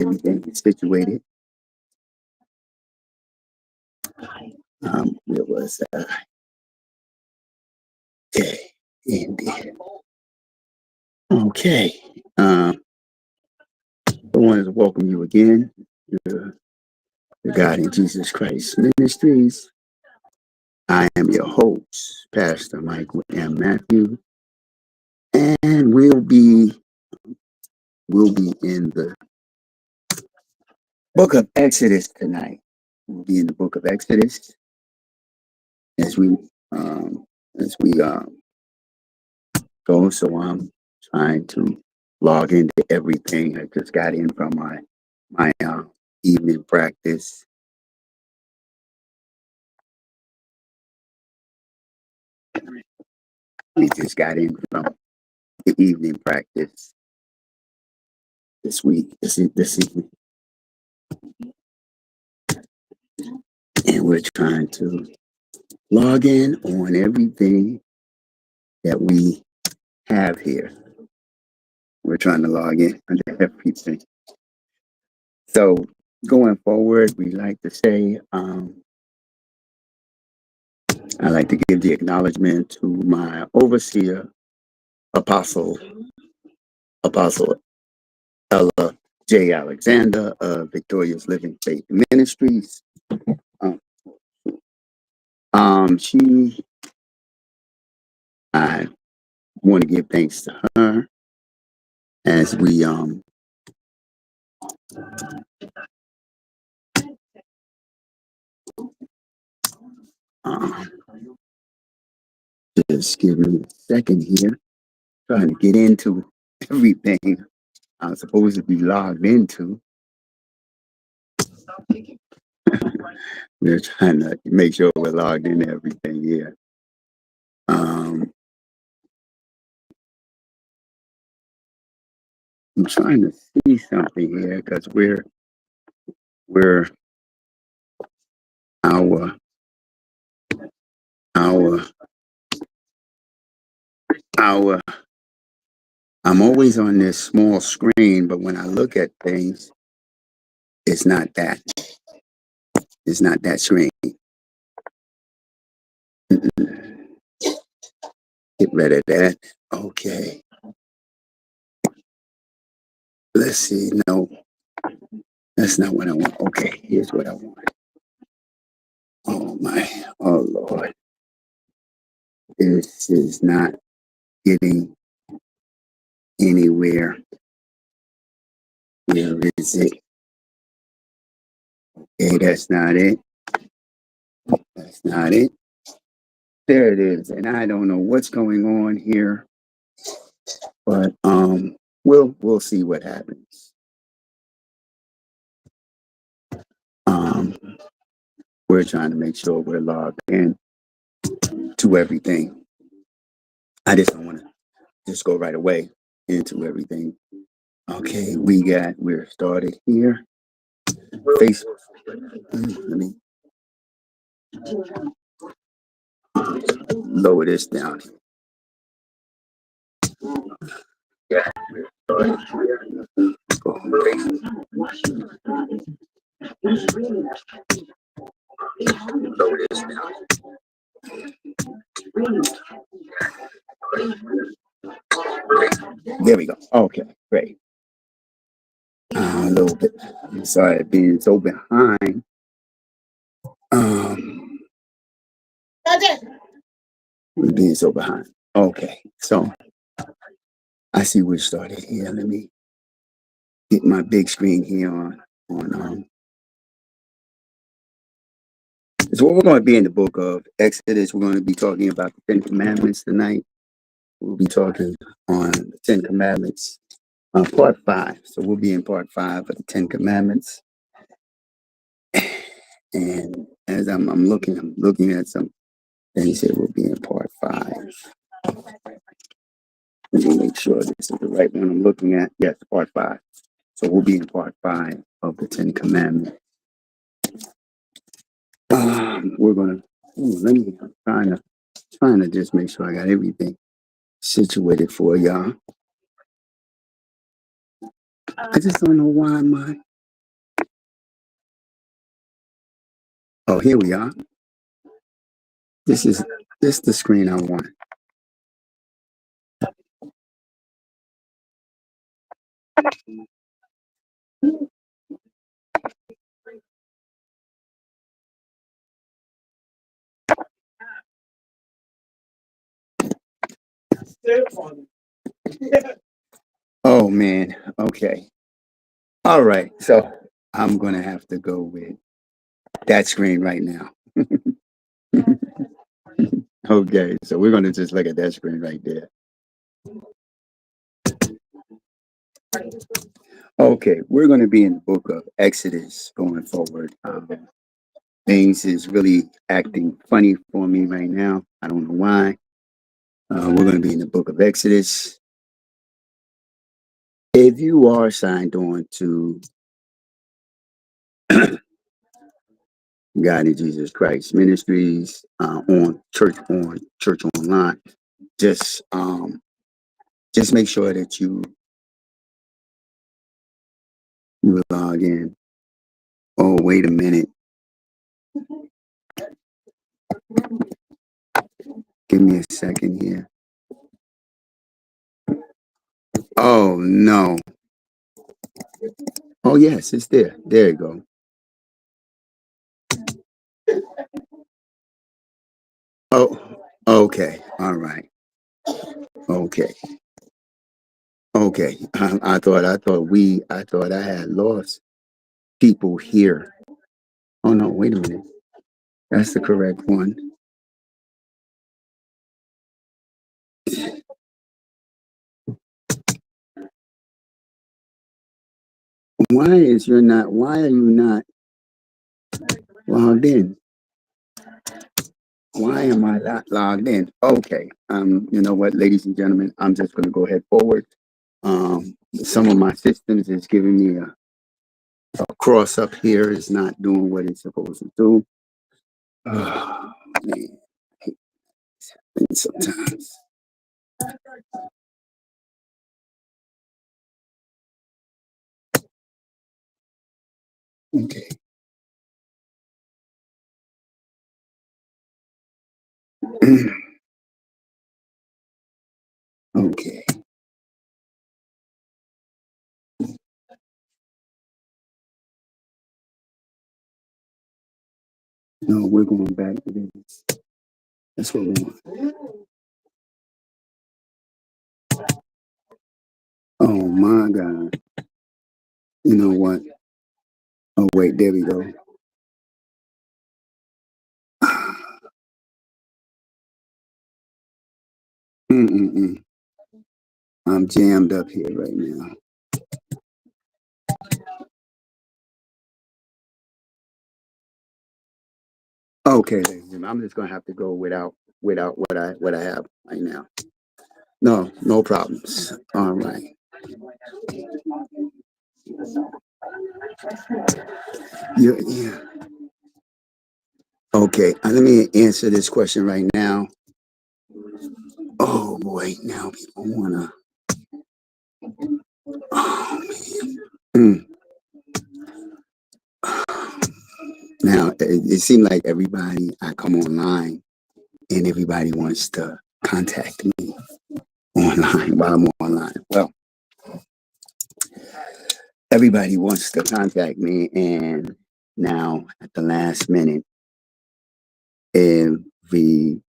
everything situated. It was okay. Indeed. Okay. I wanted to welcome you again to the God in Jesus Christ Ministries. I am your host, Pastor Michael M. Matthew, and we'll be in the book of Exodus tonight. We'll be in the book of Exodus as we go. So I'm trying to log into everything. I just got in from my evening practice. We just got in from the evening practice this evening, and we're trying to log in on everything that we have here. We're trying to log in on everything. So going forward, we like to say, I like to give the acknowledgement to my overseer, Apostle Ella J. Alexander of Victorious Living Faith Ministries. I want to give thanks to her as we just give me a second here, trying to get into everything I'm supposed to be logged into. We're trying to make sure we're logged into everything here. I'm trying to see something here because we're our I'm always on this small screen, but when I look at things, it's not that screen. Get rid of that. Okay. Let's see. No, that's not what I want. Okay, here's what I want. Oh Lord. This is not getting anywhere. Where is it? Okay, that's not it. That's not it. There it is. And I don't know what's going on here, but we'll see what happens. We're trying to make sure we're logged in to everything. I just don't want to just go right away into everything. Okay, we're started here. Facebook. Let me lower this down. Yeah, we're started here. Go on Facebook. Lower this down. There we go. Okay, great. A little bit. I'm sorry being so behind. We're being so behind. Okay, so I see we started here. Let me get my big screen here on. So we're going to be in the book of Exodus. We're going to be talking about the 10 Commandments tonight. We'll be talking on the 10 Commandments, part 5. So we'll be in part 5 of the 10 Commandments. And as I'm looking at some things here. We'll be in part 5. Let me make sure this is the right one I'm looking at. Yes, part 5. So we'll be in part 5 of the 10 Commandments. We're gonna. I'm trying to just make sure I got everything situated for y'all. I just don't know why Oh, here we are. This is the screen I want. Oh man. Okay. All right. So I'm gonna have to go with that screen right now. Okay. So we're gonna just look at that screen right there. Okay. We're gonna be in the book of Exodus going forward. Things is really acting funny for me right now. I don't know why. We're gonna be in the book of Exodus. If you are signed on to God in Jesus Christ Ministries on church online, just make sure that you log in. Oh, wait a minute. Give me a second here. Oh no. Oh yes, it's there. There you go. Oh, okay. All right. Okay. Okay. I thought I had lost people here. Oh no, wait a minute. That's the correct one. Why are you not logged in? Why am I not logged in? Okay. You know what, ladies and gentlemen, I'm just gonna go ahead forward. Some of my systems is giving me a cross up here. It's not doing what it's supposed to do. Oh, man, I hate this happens sometimes. Okay. Okay. No, we're going back to this. That's what we want. Oh my God. You know what? Oh wait, there we go. Mm-mm-mm. I'm jammed up here right now. Okay, ladies and gentlemen, I'm just gonna have to go without what I have right now. No, no problems. All right. Yeah. Okay, let me answer this question right now. Oh boy, now people wanna. Oh man. Now it seems like everybody I come online and everybody wants to contact me online while I'm online. Well, everybody wants to contact me, and now at the last minute, everybody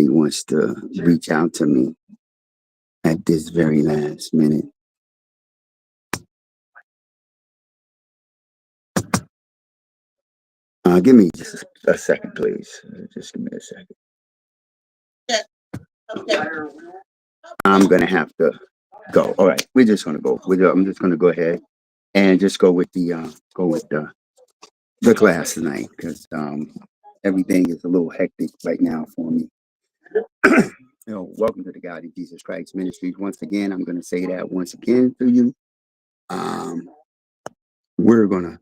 wants to reach out to me at this very last minute. Give me just a second, please. Just give me a second. I'm gonna have to go. All right, we're just gonna go. I'm just gonna go ahead and just go with the class tonight because everything is a little hectic right now for me. Welcome to the God in Jesus Christ Ministries. Once again, I'm gonna say that once again to you. Um, we're gonna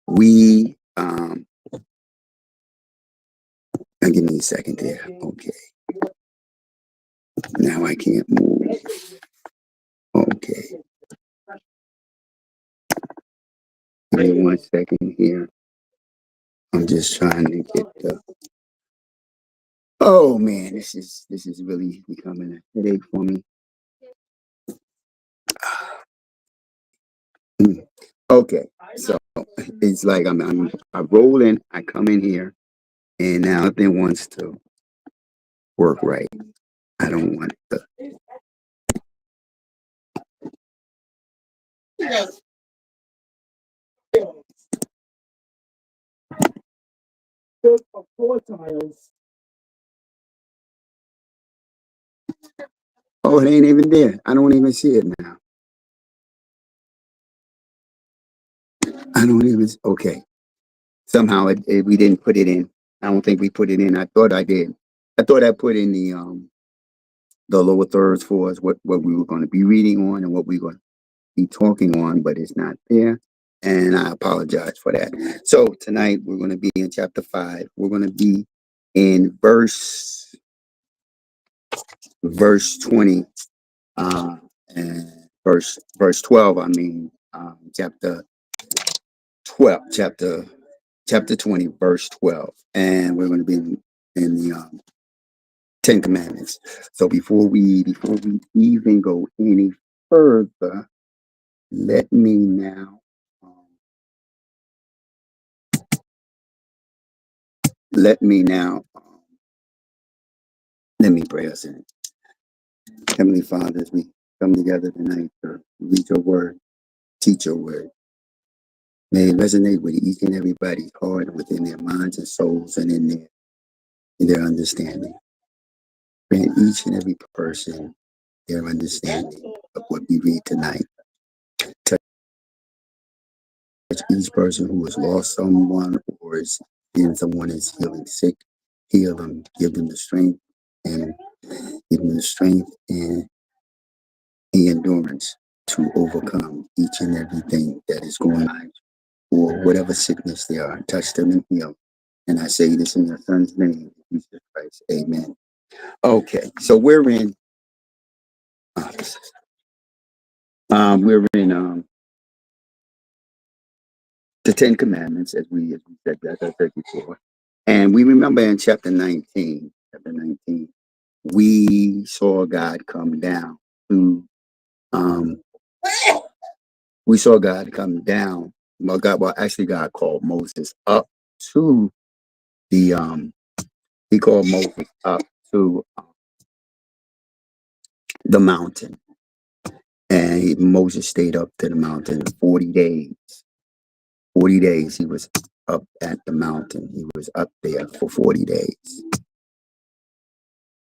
we give me a second there. Okay. Now I can't move. Okay. Give me 1 second here. I'm just trying to get the. Oh man, this is really becoming a headache for me. Okay, so it's like I roll in, I come in here, and now nothing wants to work right. I don't want the. Oh, it ain't even there. I don't even see it now. I don't even. Okay, somehow we didn't put it in. I don't think we put it in. I thought I did. I thought I put in the lower thirds for us what we were going to be reading on and what we were going to be talking on, but it's not there. And I apologize for that. So tonight we're going to be in chapter 5. We're going to be in verse 20 and verse 12. I mean, chapter 12, chapter 20, verse 12, and we're going to be in the Ten Commandments. So before we even go any further, let me now um, let me now let me pray us in. Heavenly Father, as we come together tonight to read your word, teach your word, may it resonate with each and everybody's heart, within their minds and souls, and in their understanding. Grant each and every person their understanding of what we read tonight. Touch each person who has lost someone or is in someone is feeling sick. Heal them, give them the strength, and the endurance to overcome each and everything that is going on, or whatever sickness they are. Touch them and heal. And I say this in your son's name, Jesus Christ. Amen. Okay, so we're in the Ten Commandments, as we said, as I said before. And we remember in chapter 19, we saw God come down to um we saw God come down. Actually God called Moses up to the he called Moses up to the mountain. And Moses stayed up to the mountain 40 days. 40 days he was up at the mountain. He was up there for 40 days.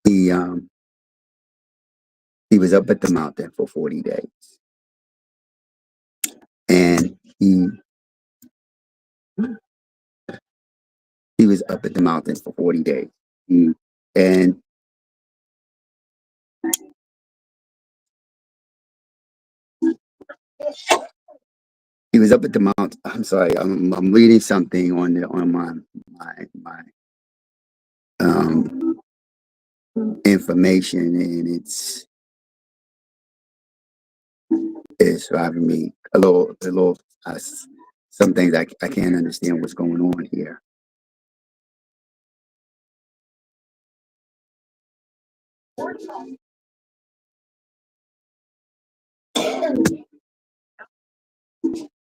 He was up at the mountain for 40 days. And he was up at the mountain for 40 days. And he was up at the mountain. I'm sorry, I'm reading something on my information, and it's driving me a little. Some things I can't understand what's going on here.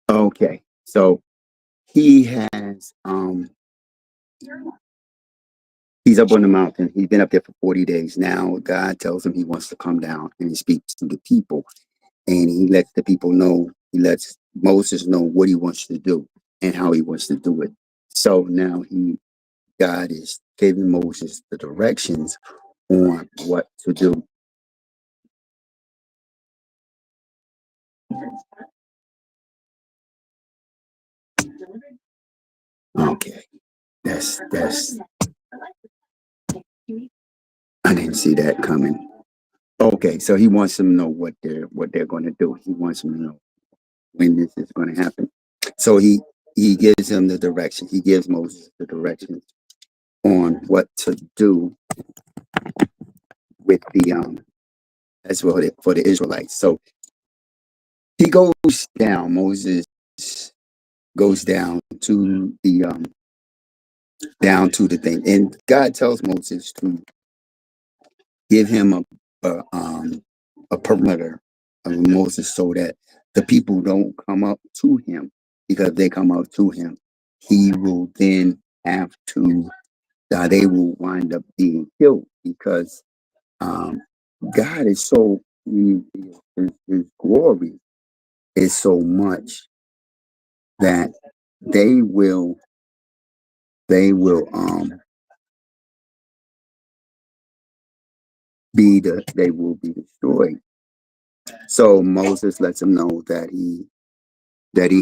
Okay, so he has he's up on the mountain. He's been up there for 40 days. Now God tells him he wants to come down and he speaks to the people, and he lets the people know. He lets Moses know what he wants to do and how he wants to do it. So now God is giving Moses the directions on what to do. Okay, that's I didn't see that coming. Okay, so he wants them to know what they're going to do. He wants them to know when this is going to happen. So he gives him the direction. He gives Moses the directions on what to do with the as well for the Israelites. So he goes down. Moses goes down to the thing, and God tells Moses to give him a perimeter of Moses so that the people don't come up to him, because if they come up to him, he will then have to they will wind up being killed, because um, God is so his glory is so much that they will they will they will be destroyed. So Moses lets him know that he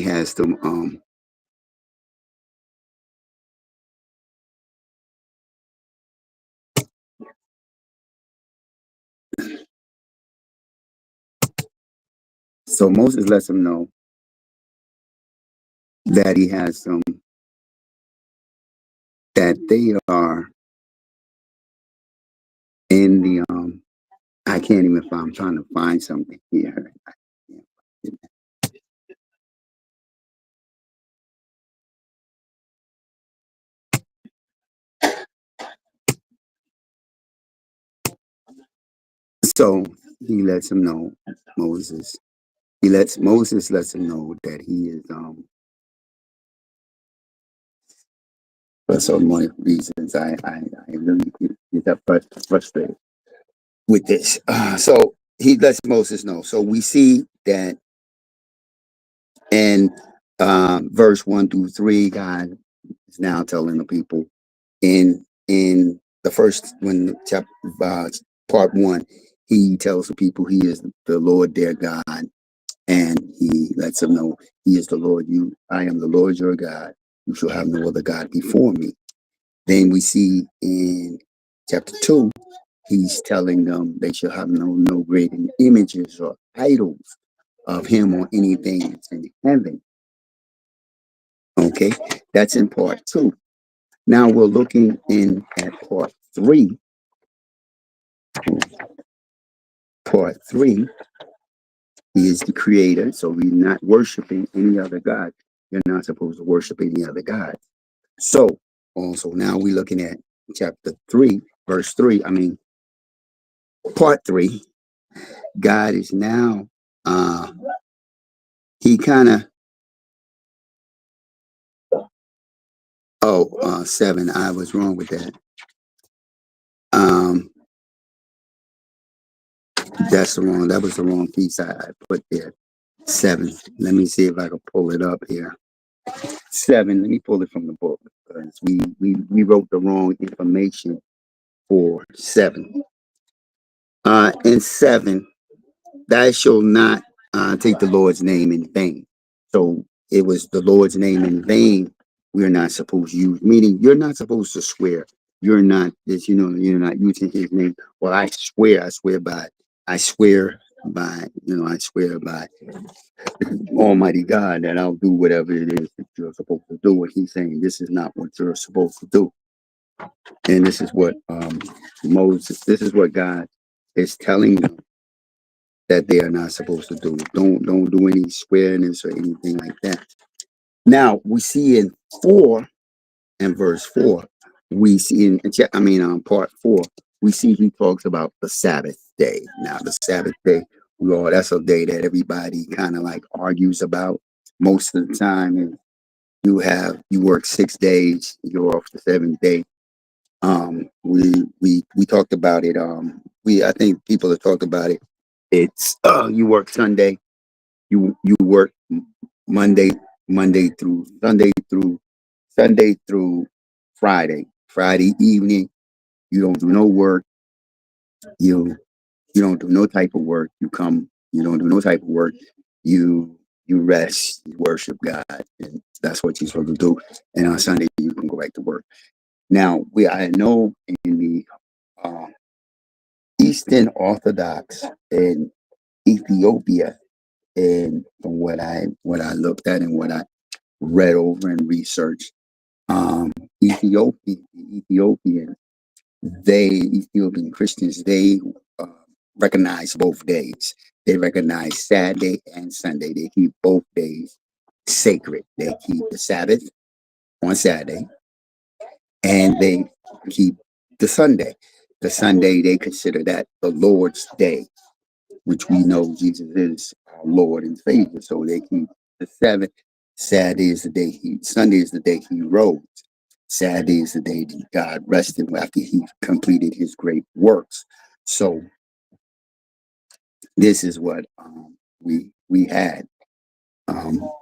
has to so Moses lets him know that he has some that they are in the I can't even find, I'm trying to find something here. So he lets him know, Moses. Moses lets him know that he is for so many reasons. I really get frustrated with this. So he lets Moses know. So we see that in verse 1 through 3, God is now telling the people in the first when chapter part 1, he tells the people he is the Lord their God, and he lets them know he is the Lord. I am the Lord your God. You shall have no other God before me. Then we see in chapter 2, he's telling them they shall have no graven images or idols of him or anything that's in heaven. Okay, that's in part 2. Now we're looking in at part 3. Part 3, he is the creator, so we're not worshiping any other God. You're not supposed to worship any other God. So also now we're looking at chapter 3, verse 3. I mean, part 3. God is now he kind of 7. I was wrong with that. Um, that was the wrong piece I put there. 7. Let me see if I can pull it up here. 7. Let me pull it from the book, because we wrote the wrong information for 7. In 7, thou shalt not take the Lord's name in vain. So it was the Lord's name in vain we're not supposed to use, meaning you're not supposed to swear. You're not this, you're not using his name. Well, I swear by, I swear by Almighty God that I'll do whatever it is that you're supposed to do. And he's saying this is not what you're supposed to do. And this is what this is what God is telling them that they are not supposed to do. Don't do any sweariness or anything like that. Now we see in 4 and verse 4, we see part 4, we see he talks about the Sabbath day. Now the Sabbath day, that's a day that everybody kind of like argues about most of the time. And you work 6 days, you're off the 7th day. We talked about it. I think people have talked about it. It's you work Sunday, you work Monday through Sunday through Friday. Friday evening, you don't do no work. You you don't do no type of work. You don't do no type of work. You rest, you worship God, and that's what you're supposed to do. And on Sunday you can go back to work. Now I know in the uh, Eastern Orthodox in Ethiopia, and from what I looked at and what I read over and researched, Ethiopian Ethiopian Christians, they uh, recognize both days. They recognize Saturday and Sunday. They keep both days sacred. They keep the Sabbath on Saturday, and they keep the Sunday. The Sunday, they consider that the Lord's day, which we know Jesus is our Lord and Savior. So they keep the Sabbath. Sunday is the day he rose. Saturday is the day that God rested after he completed his great works. So this is what we had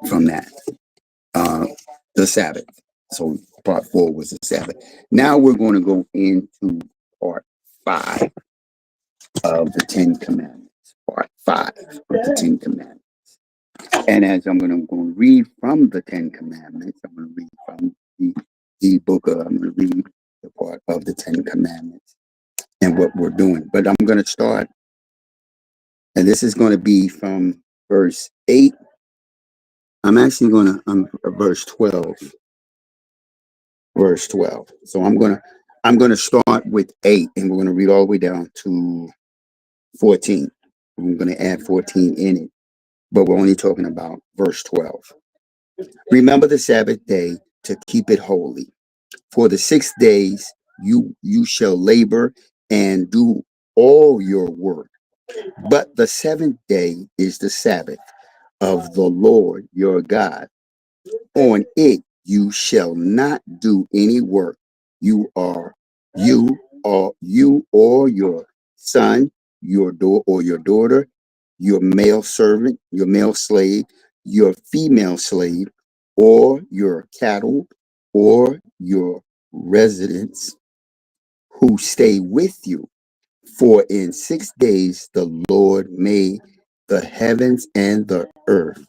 from that. The Sabbath. So part 4 was the Sabbath. Now we're going to go into part 5 of the 10 Commandments. Part 5 of the 10 Commandments. And as I'm going to read from the 10 Commandments, I'm going to read from the book of, I'm going to read the part of the 10 Commandments and what we're doing. But I'm going to start, and this is going to be from verse 8. I'm actually going to, verse 12. Verse 12. So I'm going to start with 8, and we're going to read all the way down to 14. I'm going to add 14 in it, but we're only talking about verse 12. Remember the Sabbath day to keep it holy. For the 6 days you shall labor and do all your work. But the 7th day is the Sabbath of the Lord your God. On it you shall not do any work. You or your son, your daughter, your male servant, your male slave, your female slave, or your cattle, or your residents who stay with you. For in 6 days the Lord made the heavens and the earth,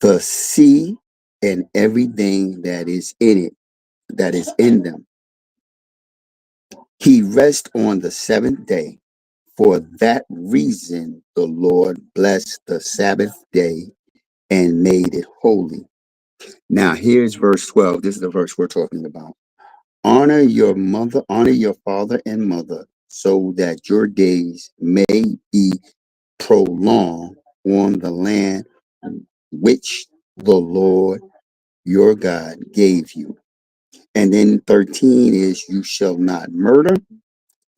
the sea, and everything that is in it, that is in them. He rests on the 7th day. For that reason, the Lord blessed the Sabbath day and made it holy. Now, here's verse 12. This is the verse we're talking about. Honor your mother, honor your father and mother, so that your days may be prolonged on the land which the Lord your God gave you. And then 13 is you shall not murder.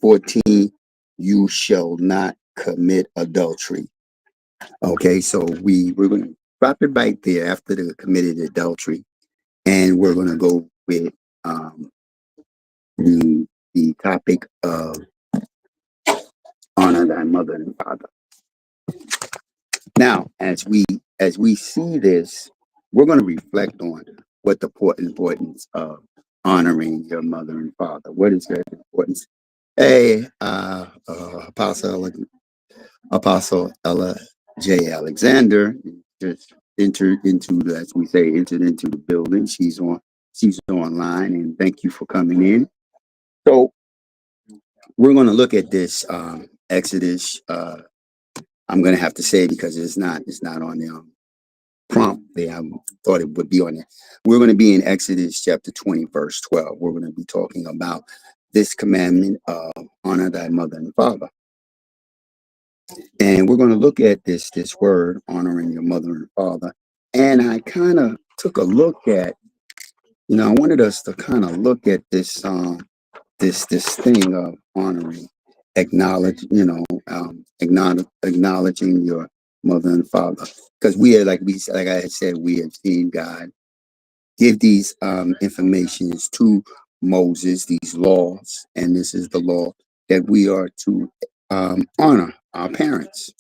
14, you shall not commit adultery. Okay, so we're going to drop it right there after the committed adultery, and we're going to go with the topic of honor thy mother and father. Now, as we see this, we're going to reflect on what the importance of honoring your mother and father. What is their importance? Hey, Apostle Ella J. Alexander just entered into, as we say, entered into the building. She's online, and thank you for coming in. So we're going to look at this Exodus. I'm going to have to say because it's not on the prompt there. I thought it would be on there. We're going to be in Exodus chapter 20, verse 12. We're going to be talking about this commandment of honor thy mother and father. And we're going to look at this word, honoring your mother and father. And I kind of took a look at, I wanted us to kind of look at this this thing of honoring, acknowledging your mother and father. Because we are, like I had said, we have seen God give these informations to Moses, these laws, and this is the law that we are to honor our parents.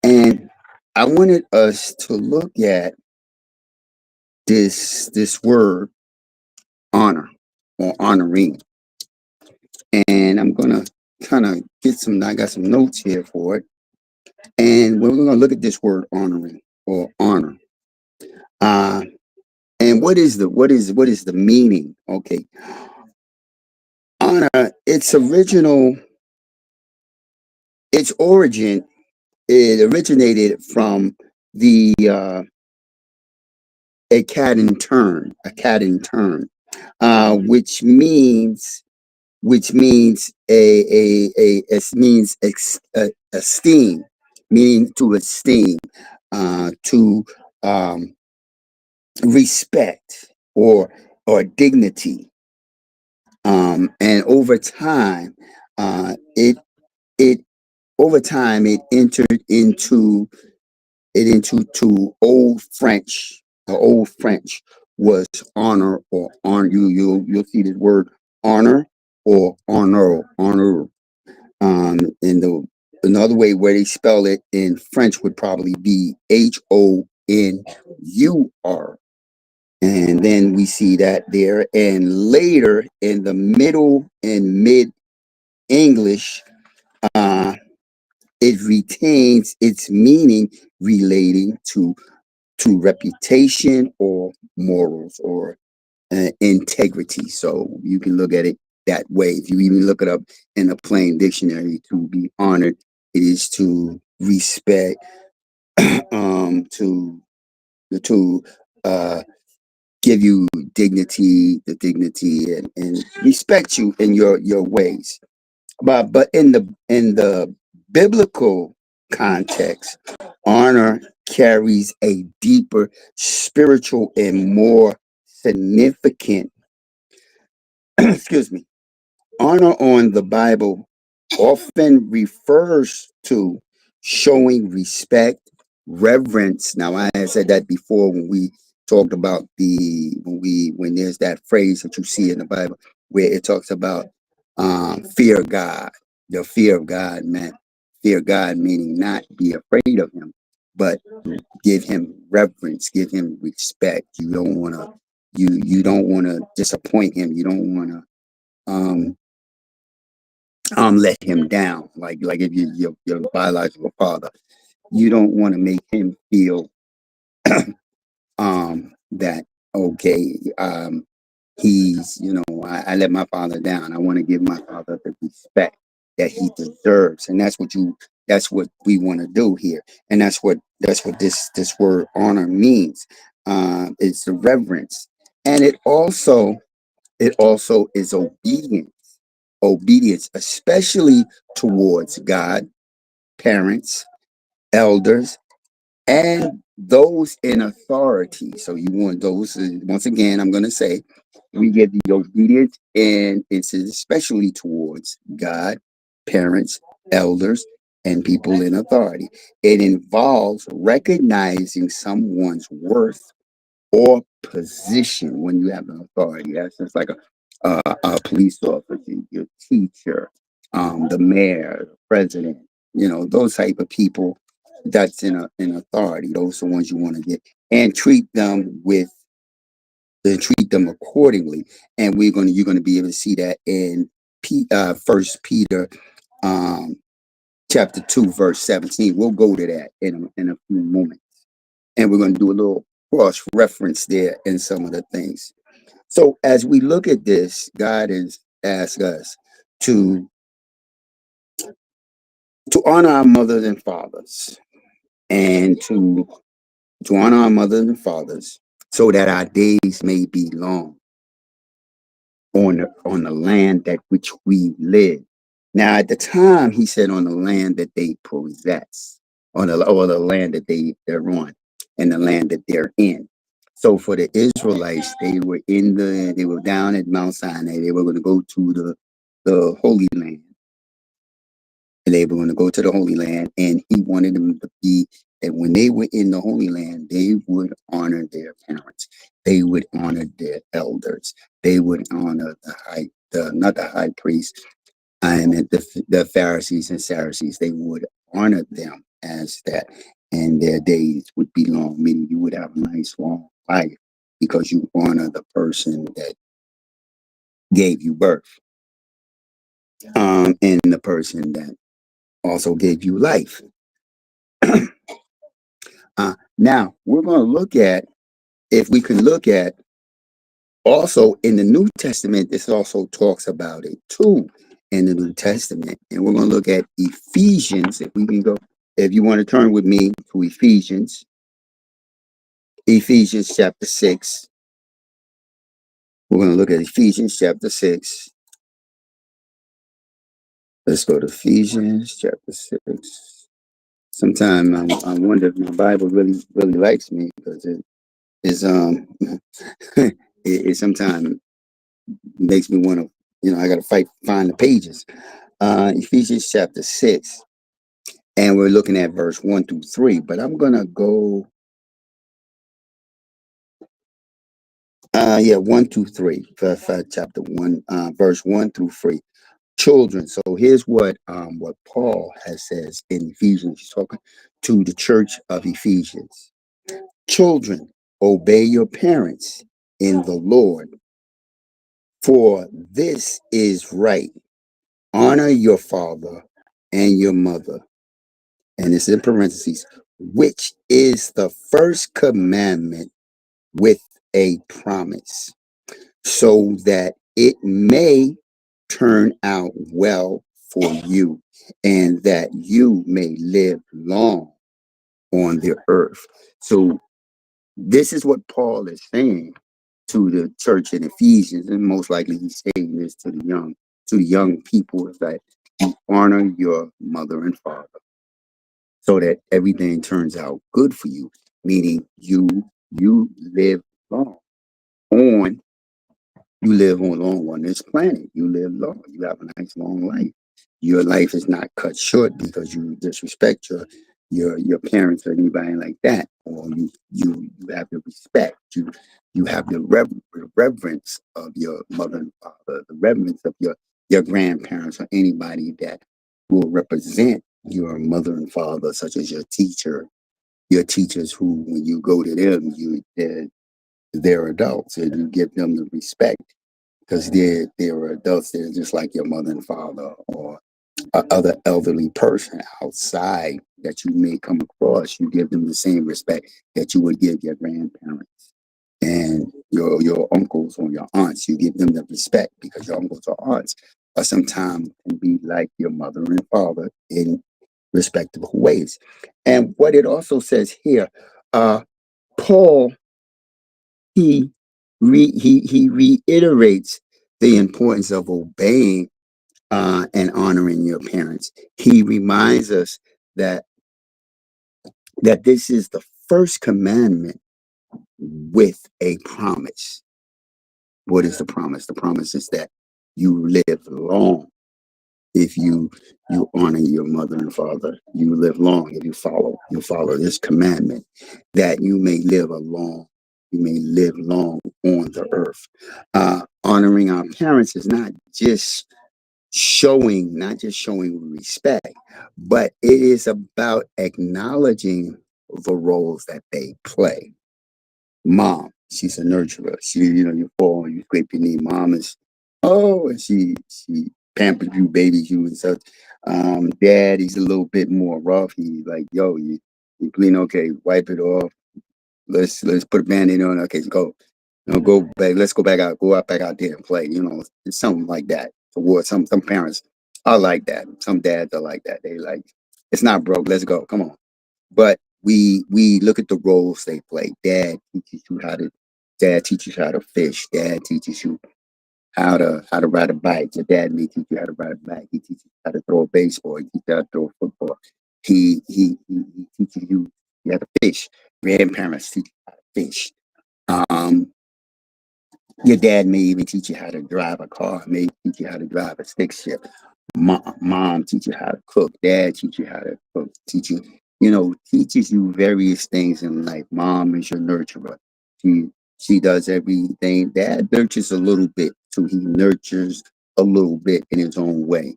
And I wanted us to look at this word honor or honoring. And I'm gonna kind of I got some notes here for it. And we're gonna look at this word honoring or honor. And what is the meaning? Okay. Honor, its origin, it originated from the Akkadian term, which means esteem, meaning to esteem, to respect or dignity. And over time, it over time it entered into old French. Old French was honor or honor. You'll see this word honor or honor. In the another way where they spell it in French would probably be HONUR. And then we see that there. And later in the middle and mid English, uh, it retains its meaning relating to reputation or morals or integrity. So you can look at it that way. If you even look it up in a plain dictionary, to be honored, it is to respect, to uh, give you dignity, the dignity, and respect you in your ways. But in the biblical context, honor carries a deeper spiritual and more significant excuse me. Honor on the Bible often refers to showing respect, reverence. Now, I had said that before when we talked about when there's that phrase that you see in the Bible where it talks about fear God. The fear of God meant fear God, meaning not be afraid of Him, but give Him reverence, give Him respect. You don't want to disappoint Him. You don't want to um let him down. Like if your biological father, you don't want to make him feel that okay, he's I let my father down. I want to give my father the respect that he deserves. And that's what we want to do here. And that's what this word honor means. It's the reverence. And it also is obedience, especially towards God, parents, elders, and those in authority. So you want those, once again, I'm going to say, we get the obedience, and it's especially towards God, parents, elders, and people in authority. It involves recognizing someone's worth or position when you have an authority. That's just like a police officer, your teacher, the mayor, the president, those type of people that's in authority. Those are the ones you want to get and treat them accordingly. And you're gonna be able to see that in First Peter chapter 2, verse 17. We'll go to that in a few moments. And we're going to do a little cross reference there in some of the things. So as we look at this, God has asked us to honor our mothers and fathers, and to honor our mothers and fathers so that our days may be long on the land that which we live. Now, at the time, he said on the land that they possess, or the land that they're on, and the land that they're in. So for the Israelites, they were down at Mount Sinai. They were going to go to the Holy Land. And they were going to go to the Holy Land, and he wanted them to be that when they were in the Holy Land, they would honor their parents. They would honor their elders. They would honor not the high priest, and the Pharisees and Sadducees. They would honor them as that, and their days would be long, meaning you would have a nice long life because you honor the person that gave you birth, and the person that also gave you life. Now we're going to look at, if we can look at also in the New Testament, this also talks about it too in the New Testament. And we're going to look at Ephesians. If we can go, if you want to turn with me to Ephesians chapter 6. We're going to look at Ephesians chapter 6. Let's go to Ephesians chapter 6. Sometimes I wonder if my Bible really likes me, because it is it sometimes makes me want to, I got to find the pages. Ephesians chapter 6, and we're looking at verse 1 through 3. But I'm gonna go, 1 through 3, chapter 1, verse 1 through 3. Children. So here's what Paul has says in Ephesians. He's talking to the church of Ephesians. Children, obey your parents in the Lord, for this is right. Honor your father and your mother. And it's in parentheses, which is the first commandment with a promise, so that it may turn out well for you, and that you may live long on the earth. So this is what Paul is saying to the church in Ephesians, and most likely he's saying this to the young people, is that you honor your mother and father, so that everything turns out good for you. Meaning you live long on you live on this planet. You live long. You have a nice long life. Your life is not cut short because you disrespect your parents or anybody like that, or you have the respect. You have the reverence of your mother and father, the reverence of your grandparents, or anybody that will represent your mother and father, such as your teachers, who, when you go to them, they're adults, and you give them the respect, because they're adults. They're just like your mother and father, or other elderly person outside that you may come across. You give them the same respect that you would give your grandparents and your uncles or your aunts. You give them the respect, because your uncles or aunts are sometimes can be like your mother and father in respective ways. And what it also says here, Paul, he reiterates the importance of obeying and honoring your parents. He reminds us that this is the first commandment with a promise. What is the promise? The promise is that you live long. If you honor your mother and father, you live long. If you follow this commandment, that you may live long on the earth. Honoring our parents is not just showing respect, but it is about acknowledging the roles that they play. Mom, she's a nurturer. You fall, you scrape your knee. Mom is, and she pampers you, babies you, and such. Dad, he's a little bit more rough. He's like, yo, you clean, okay, wipe it off. Let's put a band-aid on. Okay, go. Go back. Let's go back out there and play. It's something like that. Towards some parents are like that. Some dads are like that. They like, it's not broke. Let's go. Come on. But we look at the roles they play. Dad teaches you how to fish. Dad teaches you how to ride a bike. Your dad may teach you how to ride a bike. He teaches you how to throw a baseball. He teaches you how to throw a football. He teaches you how to fish. Grandparents teach you how to fish. Um, your dad may even teach you how to drive a car, may teach you how to drive a stick shift. Mom teach you how to cook. Dad teach you how to cook. Teaches you various things in life. Mom is your nurturer. She does everything. Dad nurtures a little bit, so he nurtures a little bit in his own way,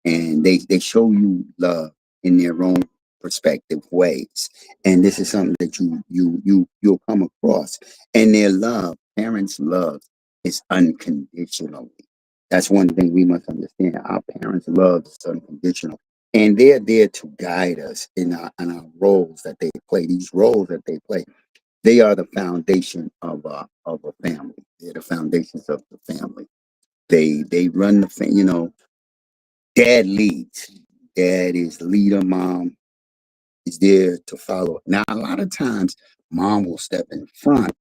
and they show you love in their own perspective ways. And this is something that you'll come across. And their love, parents' love, is unconditional. That's one thing we must understand. Our parents' love is unconditional, and they're there to guide us in our roles that they play. These roles that they play, they are the foundation of a family. They're the foundations of the family. They run the family. Dad leads. Dad is the leader. Mom is there to follow. Now, a lot of times, mom will step in front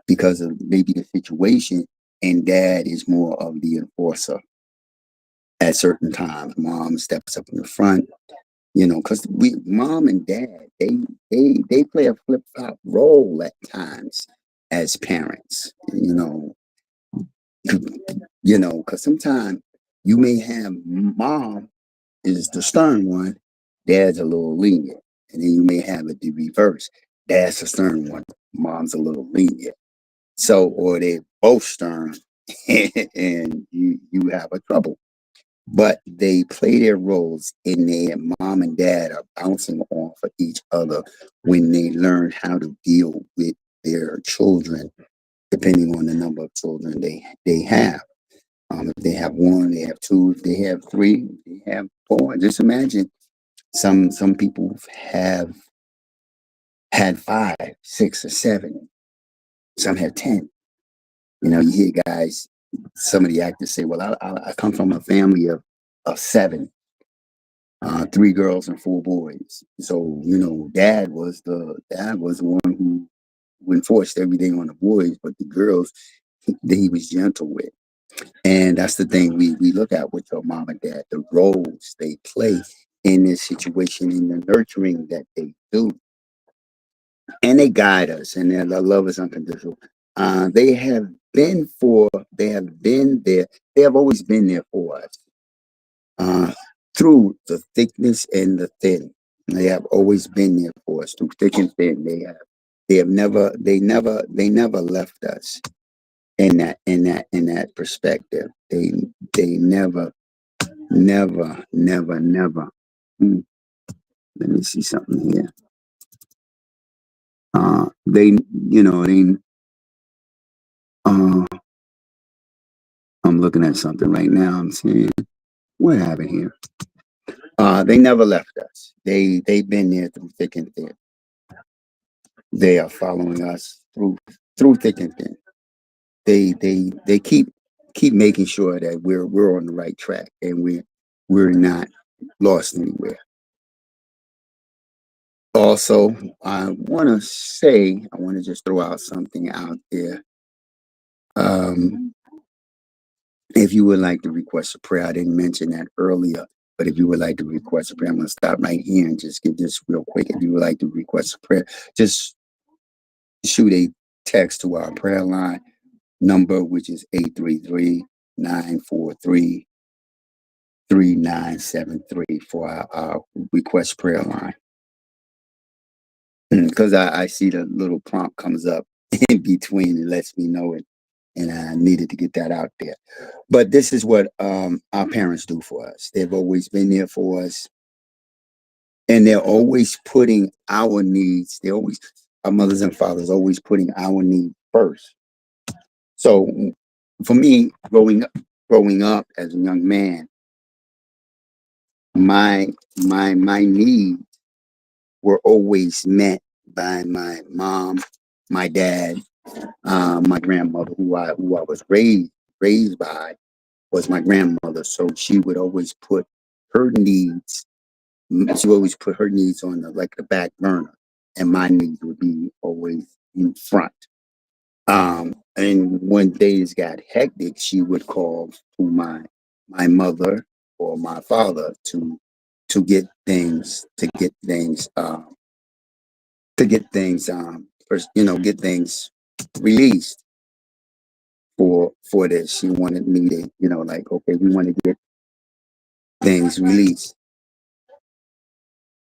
because of maybe the situation, and dad is more of the enforcer. At certain times, mom steps up in the front. because mom and dad, they play a flip flop role at times as parents. Because sometimes you may have mom is the stern one, dad's a little lenient, and then you may have it the reverse. Dad's the stern one, mom's a little lenient. So, or they both stern, and you have a trouble. But they play their roles, and their mom and dad are bouncing off of each other when they learn how to deal with their children, depending on the number of children they have. If they have one, they have two. If they have three, they have four. Just imagine some people have had five, six, or seven. Some have 10. You hear guys, some of the actors say, "Well, I come from a family of seven, three girls and four boys." So dad was the one who enforced everything on the boys, but the girls he was gentle with. And that's the thing we look at with your mom and dad, the roles they play in this situation, in the nurturing that they do. And they guide us, and their love is unconditional. They have been there, they have always been there for us, uh, through the thickness and the thin. They have always been there for us through thick and thin. They never left us in that perspective. They never, never, never, never. Hmm, Let me see something here. They. Uh, I'm looking at something right now. I'm saying, what happened here? They never left us. They've been there through thick and thin. They are following us through thick and thin. They keep making sure that we're on the right track, and we're not lost anywhere. Also, I want to just throw out something out there. Um, if you would like to request a prayer, I didn't mention that earlier, but if you would like to request a prayer, I'm going to stop right here and just give this real quick. If you would like to request a prayer, just shoot a text to our prayer line number, which is 833-943-3973 for our request prayer line. Because I see the little prompt comes up in between and lets me know it, and I needed to get that out there. But this is what our parents do for us. They've always been there for us, and they're always putting our needs. Our mothers and fathers always putting our needs first. So for me, growing up as a young man, my needs were always met by my mom, my dad, my grandmother, who I was raised by, was my grandmother. So she would always put her needs. She would always put her needs on the back burner, and my needs would be always in front. And when days got hectic, she would call to my mother or my father to get things released for this. She wanted me to, like, okay, we want to get things released.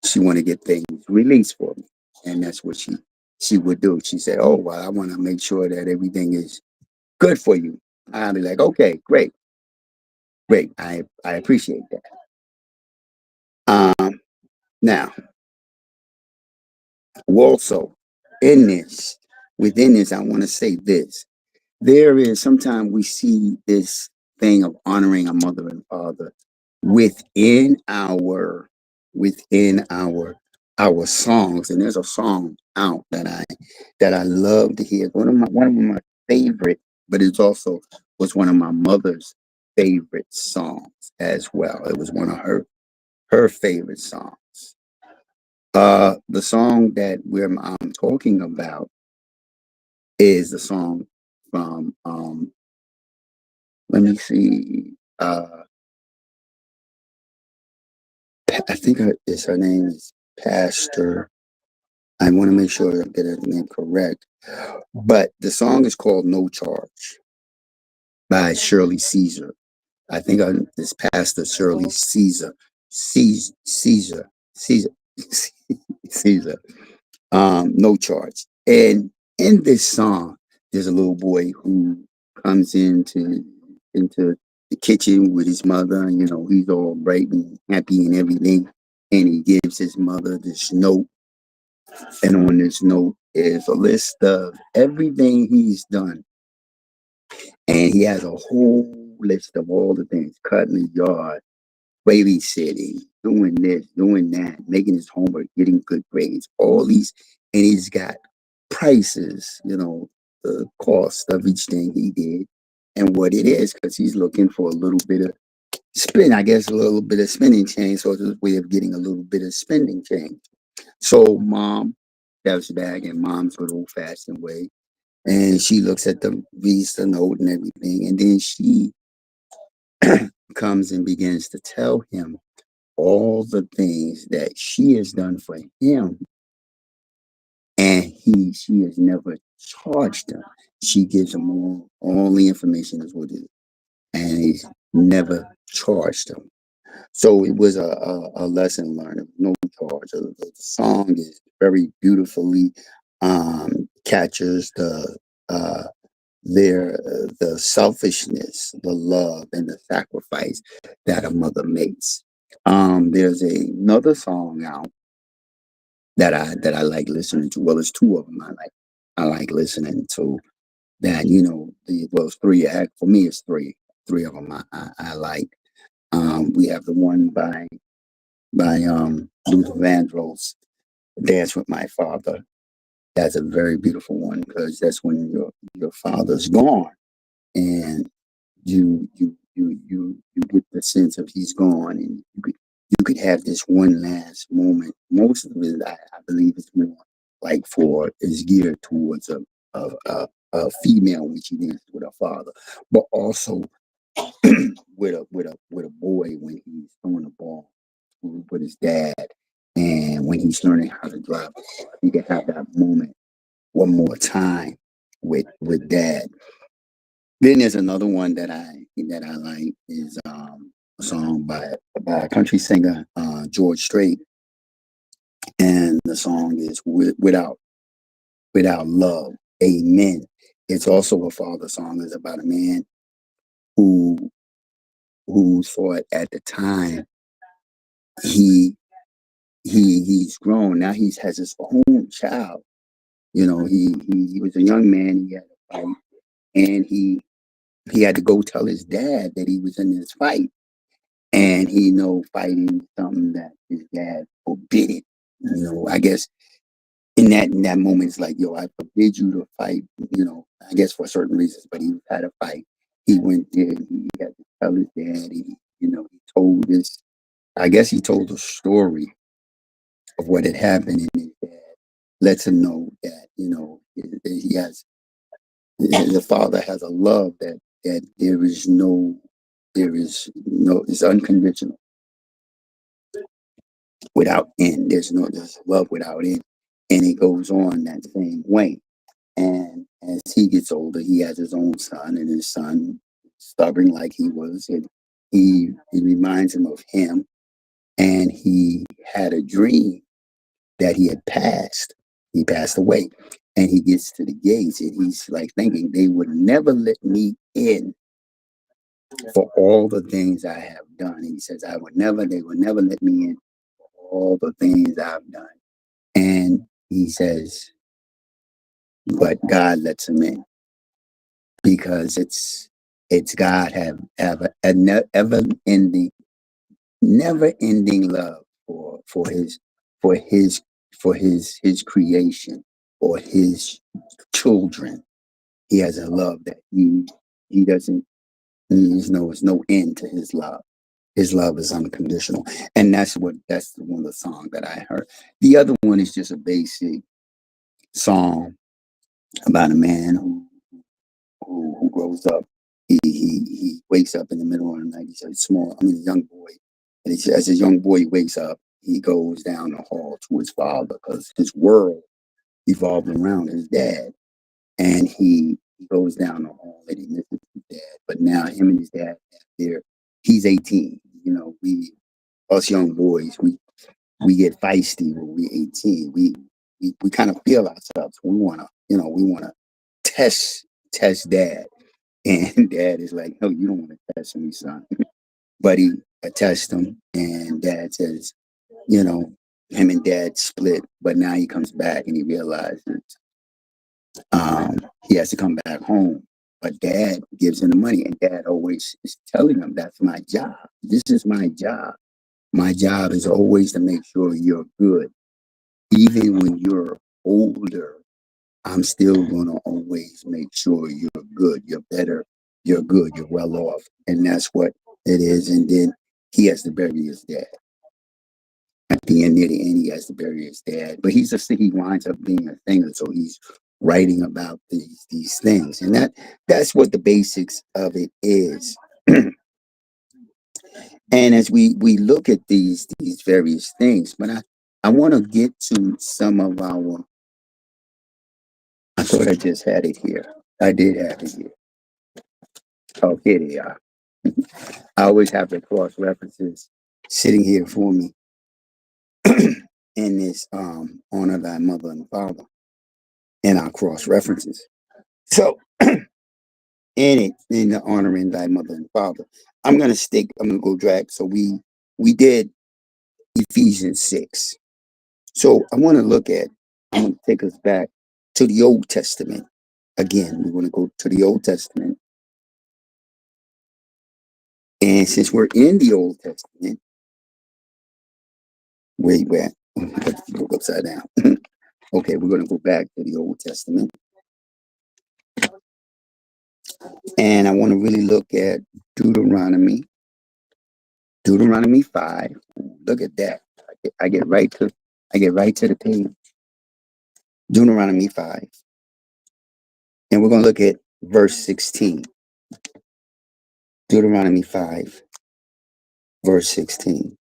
She wanted to get things released for me, and that's what she would do. She said, "Oh, well, I want to make sure that everything is good for you." I'd be like, "Okay, great, great. I appreciate that." Now, also in this, within this, I want to say this. There is sometimes we see this thing of honoring our mother and father within our songs. And there's a song out that I love to hear. One of my favorite, but it's also was one of my mother's favorite songs as well. It was one of her favorite songs. The song that I'm talking about is the song from, let me see, I think her name is Pastor. I want to make sure I get her name correct. But the song is called No Charge by Shirley Caesar. I think it's Pastor Shirley Caesar. Caesar. Caesar. No Charge. And in this song, there's a little boy who comes into the kitchen with his mother. You know, he's all bright and happy and everything. And he gives his mother this note. And on this note is a list of everything he's done. And he has a whole list of all the things: cutting the yard, babysitting, doing this, doing that, making his homework, getting good grades, all these. And he's got prices, you know, the cost of each thing he did and what it is, because he's looking for a little bit of I guess a little bit of spending change. So it's a way of getting a little bit of spending change. So mom steps back in mom's good old fashioned way. And she looks at reads the note and everything. And then she comes and begins to tell him all the things that she has done for him, and she has never charged him. She gives him all the information is what it is, and he's never charged him. So it was a lesson learned, no charge. The song is very beautifully captures uh, the selfishness, the love, and the sacrifice that a mother makes. There's another song out that I like listening to. Well, there's two of them I like listening to. That it's three. For me, it's three of them I like. We have the one by Luther Vandross, "Dance with My Father." That's a very beautiful one because that's when your father's gone, and you get the sense of he's gone, and you could have this one last moment. Most of it, I believe, is more like is geared towards a female when she dances with her father, but also with a boy when he's throwing a ball with his dad, and when he's learning how to drive a car. You can have that moment one more time with dad. Then there's another one that I like is a song by a country singer, George Strait, and the song is without love, amen. It's also a father song. It's about a man who thought at the time he's grown. Now he has his own child. You know, he was a young man. He had a fight, and he had to go tell his dad that he was in this fight. And he know fighting something that his dad forbid. I guess in that moment, it's like, yo, I forbid you to fight. I guess for certain reasons, but he had a fight. He went there. And he had to tell his dad. He told this. I guess he told the story of what had happened, and his dad lets him know that he has the father has a love that it's unconditional, without end. There's love without end, and it goes on that same way. And as he gets older, he has his own son, and his son, stubborn like he was, and he reminds him of him, and he had a dream that he had passed. He passed away, and he gets to the gates, and he's like thinking they would never let me in for all the things I have done. And he says, they would never let me in for all the things I've done. And he says, but God lets him in because it's God have a never ending love for his creation or his children. He has a love that he doesn't. There's no end to his love. His love is unconditional, and that's one of the songs that I heard. The other one is just a basic song about a man who grows up. He wakes up in the middle of the night. He's a young boy, And as a young boy wakes up, he goes down the hall to his father because his world evolved around his dad. And he goes down the hall and he misses his dad. But now him and his dad, they're he's 18. You know, we us young boys, we get feisty when we're 18. We kind of feel ourselves. We wanna test dad. And dad is like, no, you don't want to test me, son. But he attests him, and dad says, you know, him and dad split, but now he comes back and he realizes he has to come back home. But dad gives him the money, and dad always is telling him, that's my job. This is my job. My job is always to make sure you're good. Even when you're older, I'm still going to always make sure you're good. You're better. You're good. You're well off. And that's what it is. And then he has to bury his dad. At the end, near the end, he has to bury his dad. But he winds up being a singer, so he's writing about these things, and that's what the basics of it is. And as we look at these various things, but I want to get to some of our. I thought I just had it here. I did have it here. Oh, here they are. I always have the cross references sitting here for me in this honor thy mother and father in our cross references. So in the honoring thy mother and father, I'm gonna go drag. So we did Ephesians 6. So I'm gonna take us back to the Old Testament. Again, we're gonna go to the Old Testament. And since we're in the Old Testament, where you at? Look upside down. Okay, we're gonna go back to the Old Testament. And I want to really look at Deuteronomy 5. Look at that. I get right to the page. Deuteronomy 5. And we're going to look at verse 16. Deuteronomy 5, verse 16.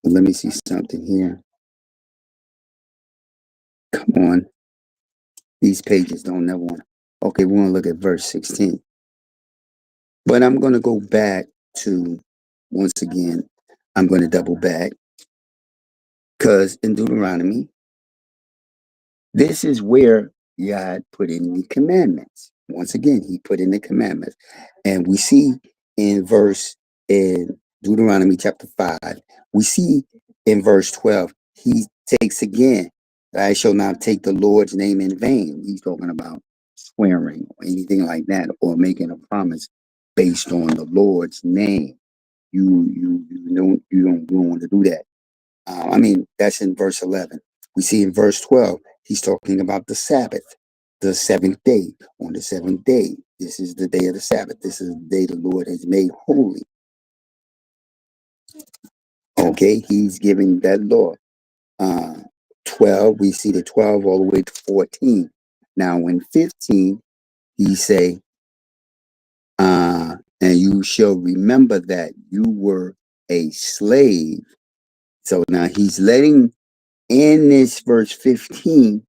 Let me see something here. Come on. These pages don't never want. Okay, we want to look at verse 16. But I'm going to go back to, once again, I'm going to double back. Because in Deuteronomy, this is where God put in the commandments. Once again, he put in the commandments. And we see in Deuteronomy chapter 5, we see in verse 12, he takes again, I shall not take the Lord's name in vain. He's talking about swearing or anything like that, or making a promise based on the Lord's name. You don't want to do that. That's in verse 11. We see in verse 12, he's talking about the Sabbath, the seventh day. On the seventh day, this is the day of the Sabbath. This is the day the Lord has made holy. Okay, he's giving that law. 12, we see the 12 all the way to 14. Now, in 15, he say, and you shall remember that you were a slave. So now he's letting in this verse 15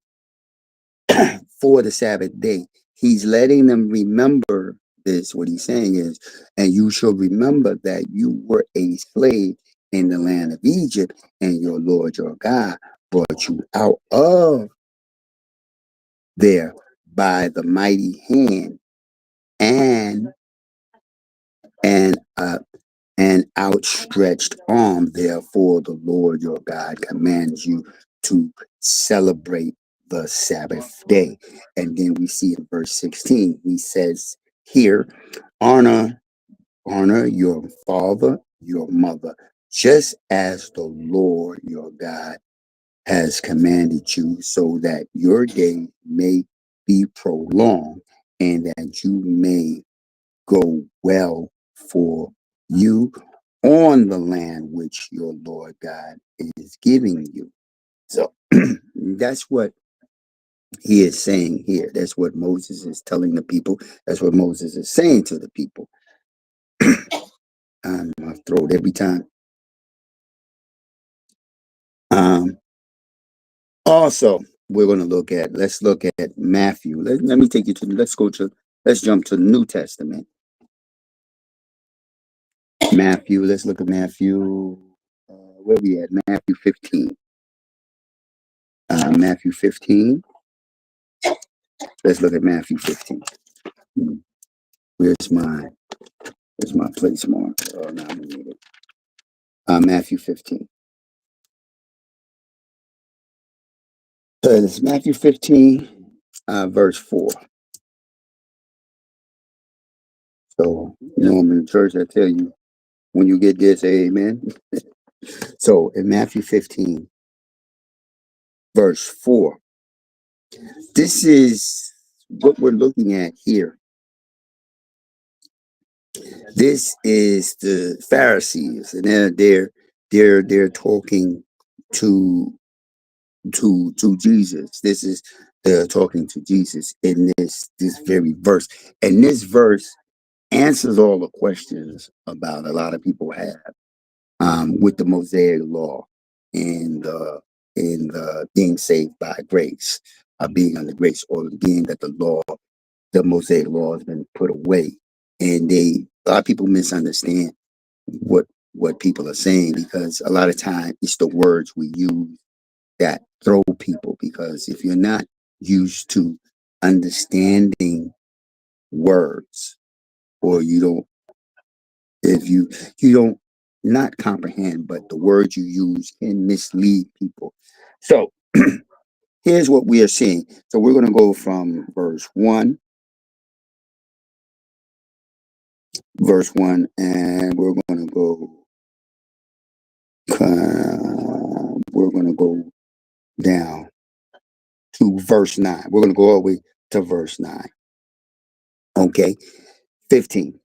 for the Sabbath day. He's letting them remember this. What he's saying is, and you shall remember that you were a slave in the land of Egypt, and your Lord your God brought you out of there by the mighty hand and and an outstretched arm. Therefore, the Lord your God commands you to celebrate the Sabbath day. And then we see in verse 16, he says here, honor your father, your mother, just as the Lord your God has commanded you, so that your day may be prolonged and that you may go well for you on the land which your Lord God is giving you. So that's what he is saying here. That's what Moses is telling the people. That's what Moses is saying to the people. My throat every time. Also, we're going to let's look at Matthew. Let me take you let's jump to the New Testament. Matthew, let's look at Matthew. Where we at? Matthew 15. Matthew 15. Let's look at Matthew 15. Where's my place mark? Oh, no, I need it. Matthew 15. So it's Matthew 15, verse 4. So, I'm in church, I tell you, when you get this, say amen. So in Matthew 15, verse 4, this is what we're looking at here. This is the Pharisees, and they're talking to Jesus. This is they're talking to Jesus in this very verse, and this verse answers all the questions about a lot of people have with the Mosaic law and being saved by grace, being under grace, or being that the Mosaic law has been put away, and a lot of people misunderstand what people are saying, because a lot of time it's the words we use that throw people, because if you're not used to understanding words, or if you don't not comprehend, but the words you use can mislead people. So here's what we are seeing. So we're going to go from verse 1, and we're going to go down to verse 9. We're going to go all the way to verse 9. Okay, 15.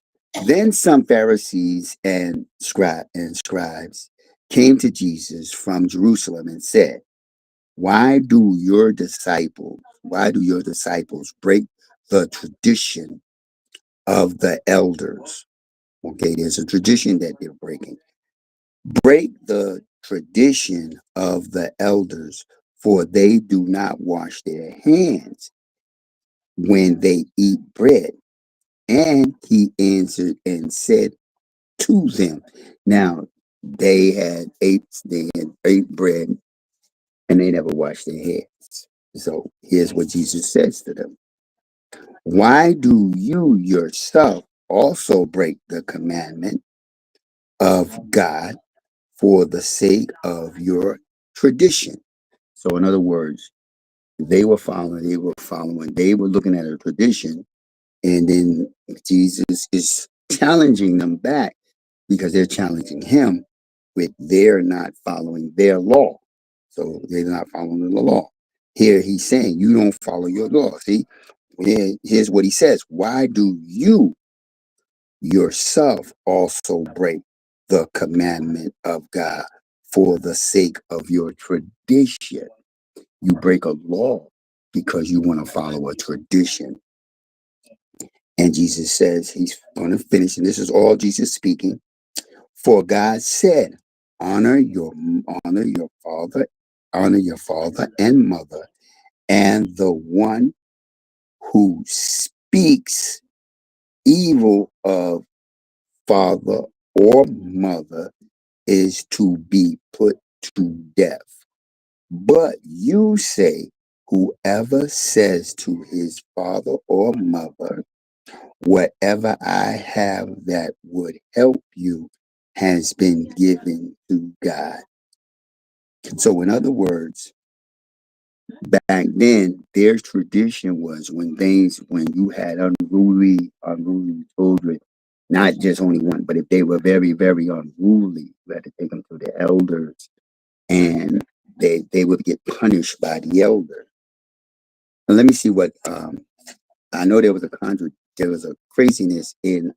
Then some Pharisees and scribes came to Jesus from Jerusalem and said, why do your disciples break the tradition of the elders? Okay, there's a tradition that they're breaking. Break the tradition of the elders, for they do not wash their hands when they eat bread. And he answered and said to them, now they had ate bread and they never washed their hands. So here's what Jesus says to them. Why do you yourself also break the commandment of God for the sake of your tradition? So in other words, they were looking at a tradition, and then Jesus is challenging them back, because they're challenging him with they're not following their law. So they're not following the law. Here he's saying, you don't follow your law. See, here's what he says. Why do you yourself also break the commandment of God for the sake of your tradition? You break a law because you want to follow a tradition. And Jesus says he's going to finish, and this is all Jesus speaking. For God said, honor your father and mother, and the one who speaks evil of father or mother is to be put to death. But you say, whoever says to his father or mother, whatever I have that would help you has been given to God. So in other words, back then, their tradition was when you had unruly children, not just only one, but if they were very, very unruly, you had to take them to the elders, and they would get punished by the elder. And let me see what I know. There was a craziness in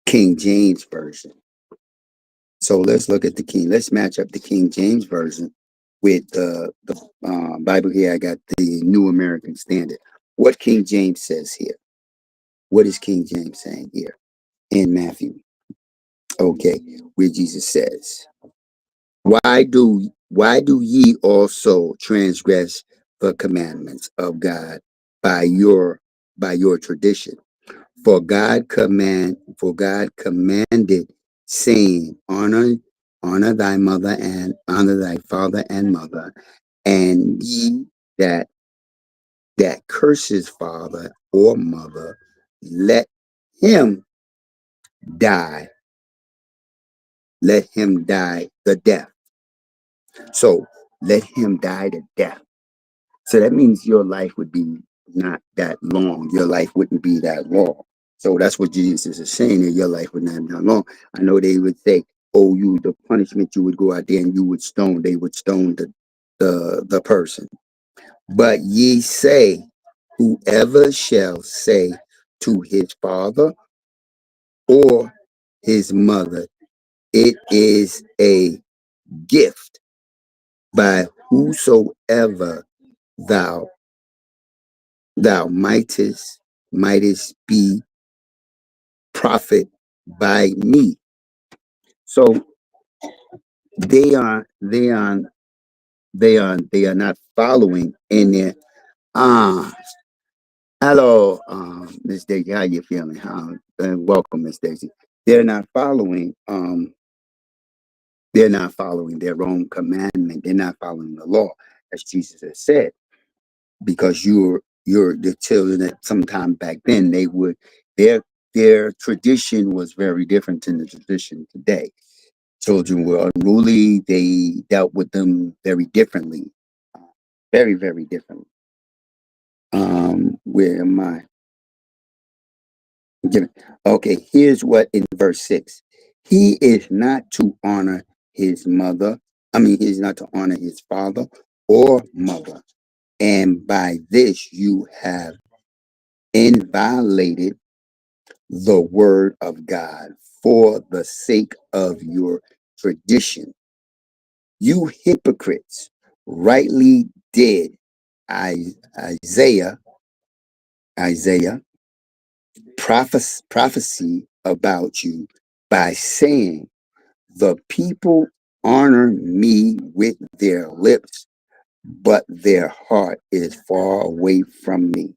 King James version. So let's look at let's match up the King James version with the Bible here. I got the New American Standard. What King James says here. What is King James saying here in Matthew? Okay, where Jesus says, why do ye also transgress the commandments of God by your tradition? For God commanded, saying, honor thy mother and honor thy father and mother, and ye that curses father or mother, let him die, the death. So let him die the death. So that means your life would be not that long. Your life wouldn't be that long. So that's what Jesus is saying, that your life would not be that long. I know they would say, oh, the punishment, you would go out there and they would stone the person. But ye say, whoever shall say to his father or his mother, it is a gift, by whosoever thou mightest be prophet by me. So they are not following in there. Ah, hello, Miss Daisy, how you feeling? Welcome, Miss Daisy. They're not following. They're not following their own commandment. They're not following the law, as Jesus has said, because you're the children that sometime back then they would their tradition was very different than the tradition today. Children were unruly. They dealt with them very differently, very, very differently. Where am I? Okay, here's what in verse 6. He is not to honor his mother. He's not to honor his father or mother. And by this you have inviolated the word of God for the sake of your tradition. You hypocrites, rightly did Isaiah prophecy about you by saying, the people honor me with their lips, but their heart is far away from me,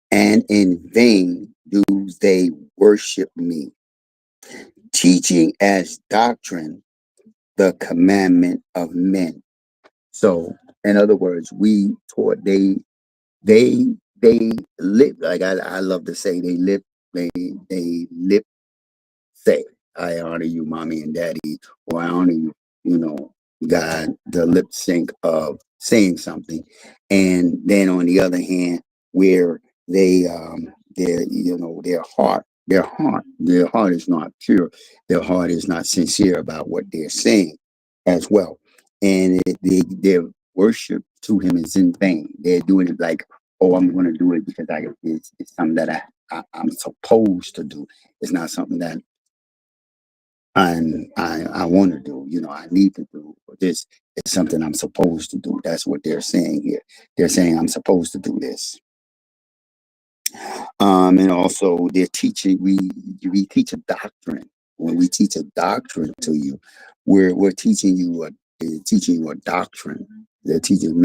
and in vain do they worship me, teaching as doctrine the commandment of men. So, in other words, we taught they they lip, like I love to say, they lip say, I honor you, mommy and daddy, or I honor you, God, the lip sync of saying something. And then on the other hand, where their heart is not pure, their heart is not sincere about what they're saying as well. And their worship to him is in vain. They're doing it like, oh, I'm going to do it because it's something that I'm supposed to do. It's not something that I want to do, I need to do. This is something I'm supposed to do. That's what they're saying here. They're saying I'm supposed to do this. And also they're teaching, we teach a doctrine. When we teach a doctrine to you, we're teaching you a doctrine. They're teaching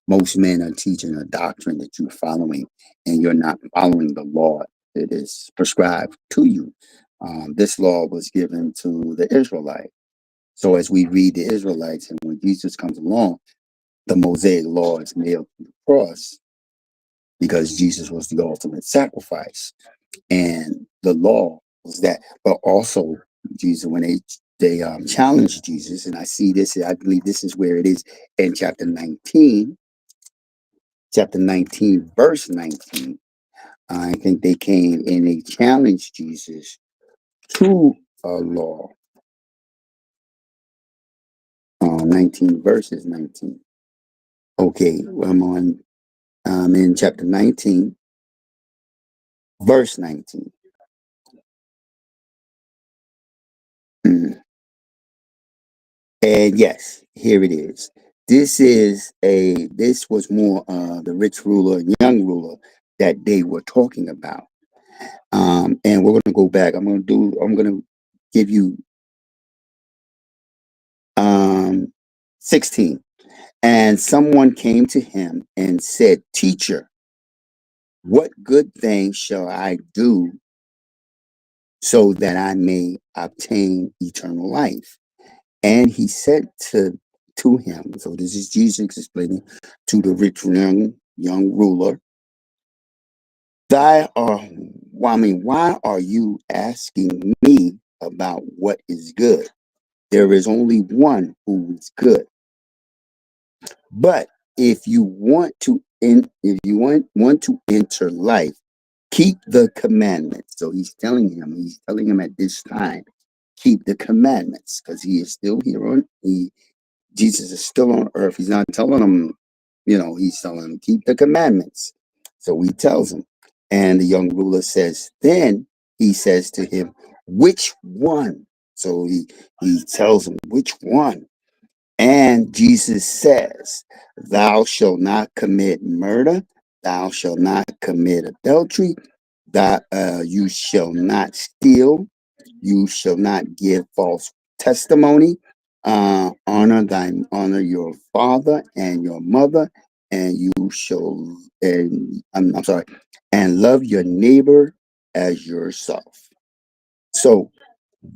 most men are teaching a doctrine that you're following, and you're not following the law that is prescribed to you. This law was given to the Israelites. So as we read the Israelites, and when Jesus comes along, the Mosaic law is nailed to the cross because Jesus was the ultimate sacrifice. And the law was that, but also Jesus, when they challenged Jesus, and I believe this is where it is in chapter 19, verse 19. I think they came and they challenged Jesus to a law. 19 verses 19. Okay, I'm on in chapter 19, verse 19. Mm. And yes, here it is. This was more the rich ruler and young ruler that they were talking about. And we're going to go back. I'm going to give you 16. And someone came to him and said, "Teacher, what good thing shall I do so that I may obtain eternal life?" And he said to him, so this is Jesus explaining to the rich young ruler, why are you asking me about what is good? There is only one who is good. But if you want to want to enter life, keep the commandments. So he's telling him at this time, keep the commandments, because he is still here on Jesus is still on earth. He's not telling him, he's telling him, keep the commandments. So he tells him. And the young ruler says, then he says to him, which one? So he tells him, which one? And Jesus says, thou shalt not commit murder, thou shalt not commit adultery, that you shall not steal, you shall not give false testimony, honor your father and your mother, and you shall, and I'm sorry, and love your neighbor as yourself. So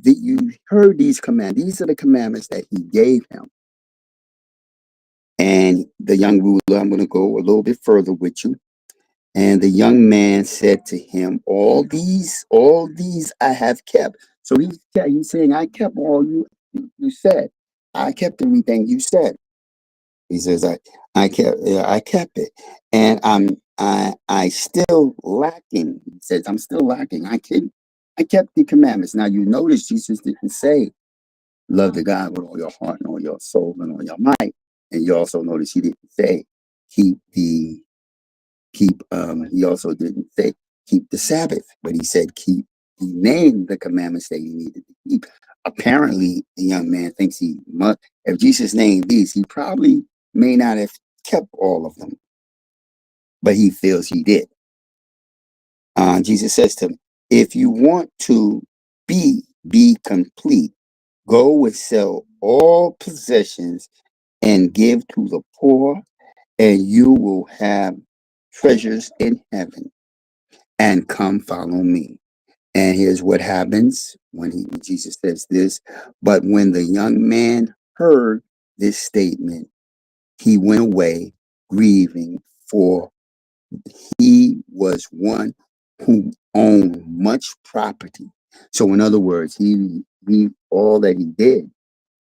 you heard these commands. These are the commandments that he gave him. And the young ruler, I'm going to go a little bit further with you. And the young man said to him, all these I have kept. So he's saying, I kept all you said. I kept everything you said. He says, I kept it. And I still lacking. He says, I'm still lacking. I kept the commandments. Now you notice Jesus didn't say, love the God with all your heart and all your soul and all your might. And you also notice he didn't say keep the he also didn't say keep the Sabbath, but he said keep. He named the commandments that he needed to keep. Apparently, the young man thinks he must. If Jesus named these, he probably may not have kept all of them, but he feels he did. Jesus says to him, if you want to be complete, go and sell all possessions and give to the poor, and you will have treasures in heaven, and come follow me. And here's what happens when Jesus says this. But when the young man heard this statement, he went away grieving, for he was one who owned much property. So in other words, he all that he did,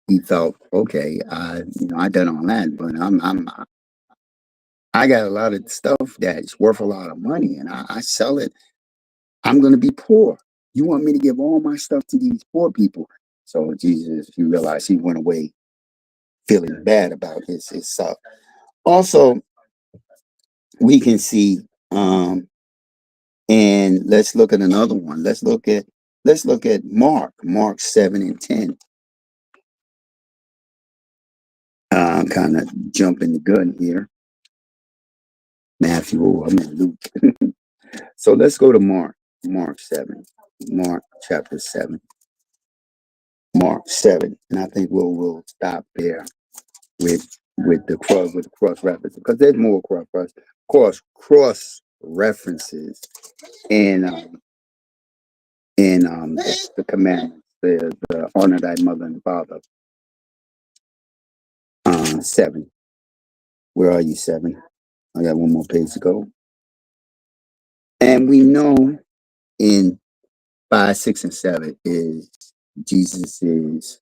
he felt, okay, I done all that, but I got a lot of stuff that's worth a lot of money, and I sell it. I'm going to be poor. You want me to give all my stuff to these poor people? So Jesus, he realized, he went away feeling bad about his stuff. Also, we can see, and let's look at another one. Let's look at Mark 7 and 10. I'm kind of jumping the gun here. I'm in Luke. So let's go to Mark 7, Mark chapter 7, Mark 7, and I think we'll stop there with the cross reference, because there's more cross references in the commandments. The honor thy mother and father. 7. Where are you? 7. I got one more page to go. And we know in 5, 6, and 7 is Jesus's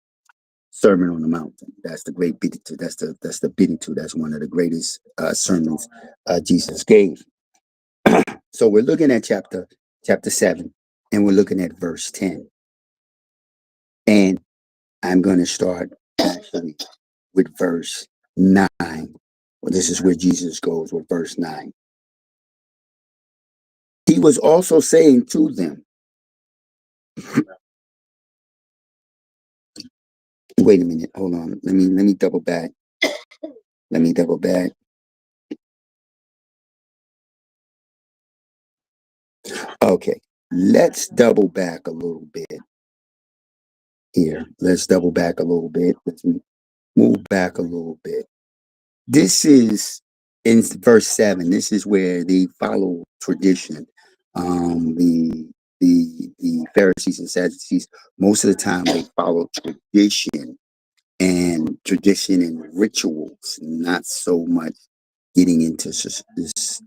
Sermon on the Mountain. That's the great Beatitude. That's the Beatitude. That's one of the greatest sermons Jesus gave. So we're looking at chapter 7, and we're looking at verse 10. And I'm going to start actually with verse 9. Well, this is where Jesus goes with verse 9. He was also saying to them, wait a minute, hold on. Let me double back. Okay. let's double back a little bit here. Let's double back a little bit. Let's move back a little bit. This is in verse 7. This is where they follow tradition. The Pharisees and Sadducees, most of the time they follow tradition and rituals, not so much getting into this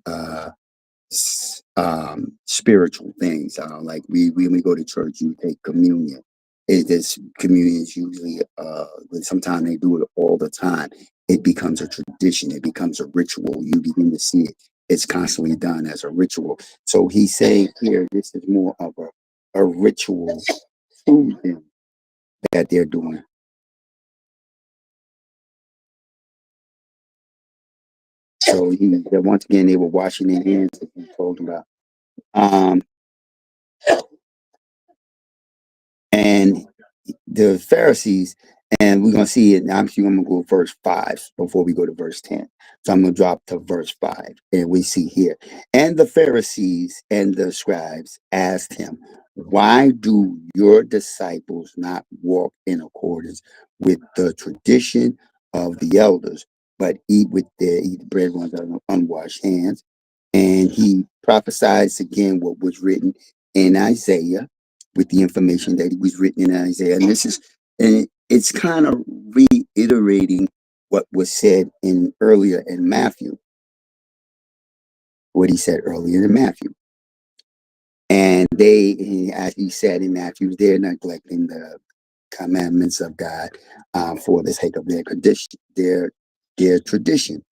spiritual things. Like when we go to church, you take communion. This communion is usually sometimes they do it all the time. It becomes a tradition. It becomes a ritual. You begin to see it. It's constantly done as a ritual. So he's saying here, this is more of a ritual to them that they're doing. So once again, they were washing their hands, as he told about. Um, and the Pharisees, and we're going to see it. Now, I'm going to go verse 5 before we go to verse 10. So I'm going to drop to verse 5, and we see here. And the Pharisees and the scribes asked him, why do your disciples not walk in accordance with the tradition of the elders, but eat bread with their unwashed hands? And he prophesies again what was written in Isaiah, with the information that he was written in Isaiah. And it's kind of reiterating what was said earlier in Matthew, what he said earlier in Matthew. And as he said in Matthew, they're neglecting the commandments of God for the sake of their tradition,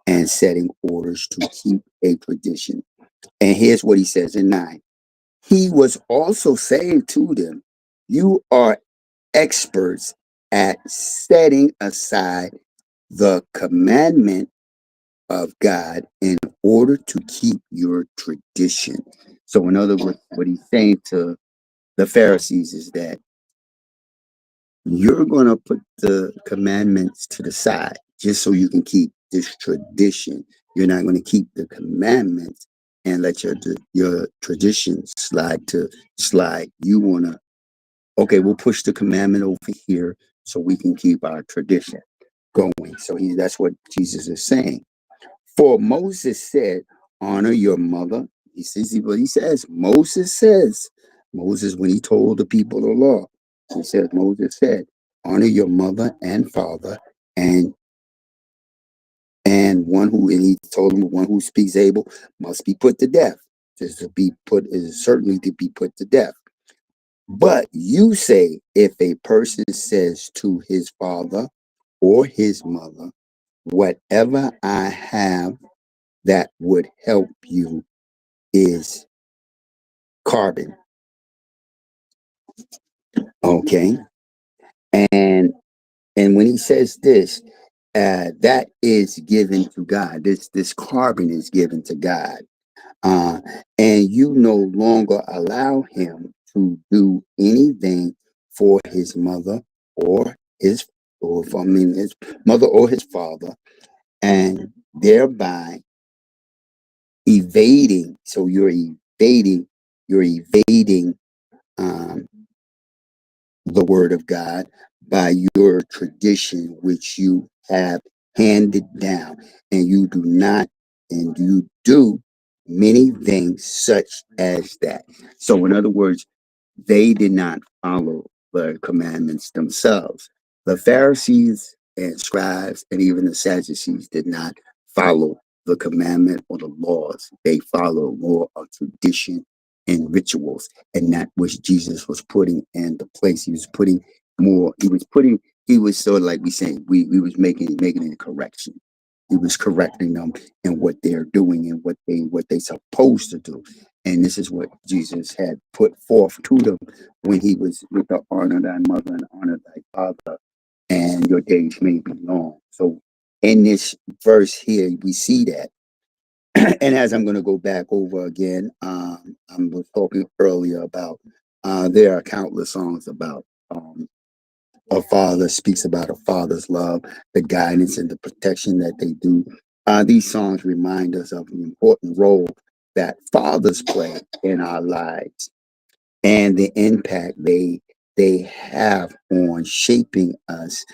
and setting orders to keep a tradition. And here's what he says in 9. He was also saying to them, you are experts at setting aside the commandment of God in order to keep your tradition. So, in other words, what he's saying to the Pharisees is that you're going to put the commandments to the side just so you can keep this tradition. You're not going to keep the commandments and let your tradition slide. You want to, okay, we'll push the commandment over here so we can keep our tradition going. So that's what Jesus is saying. For Moses said, honor your mother. He says what he says. Moses, when he told the people the law, he says, Moses said, honor your mother and father, and he told him one who speaks able must be put to death. Just to be put is certainly to be put to death. But you say, if a person says to his father or his mother, whatever I have that would help you is carbon. Okay. And when he says this, that is given to God. This carbon is given to God. And you no longer allow him to do anything for his mother or his his mother or his father, and thereby evading. So you're evading um, the word of God by your tradition, which you have handed down, and you do many things such as that. So, in other words, they did not follow the commandments themselves. The Pharisees and scribes and even the Sadducees did not follow the commandment or the laws. They followed more of tradition and rituals, and that which Jesus was putting in the place. He was putting more. He was sort of like we saying we was making a correction. He was correcting them in what they're doing and what they supposed to do. And this is what Jesus had put forth to them when he was with the honor thy mother and honor thy father, and your days may be long. So in this verse here, we see that. And as I'm going to go back over again, I was talking earlier about there are countless songs about a father speaks about a father's love, the guidance and the protection that they do. These songs remind us of the important role that fathers play in our lives. and the impact they have on shaping us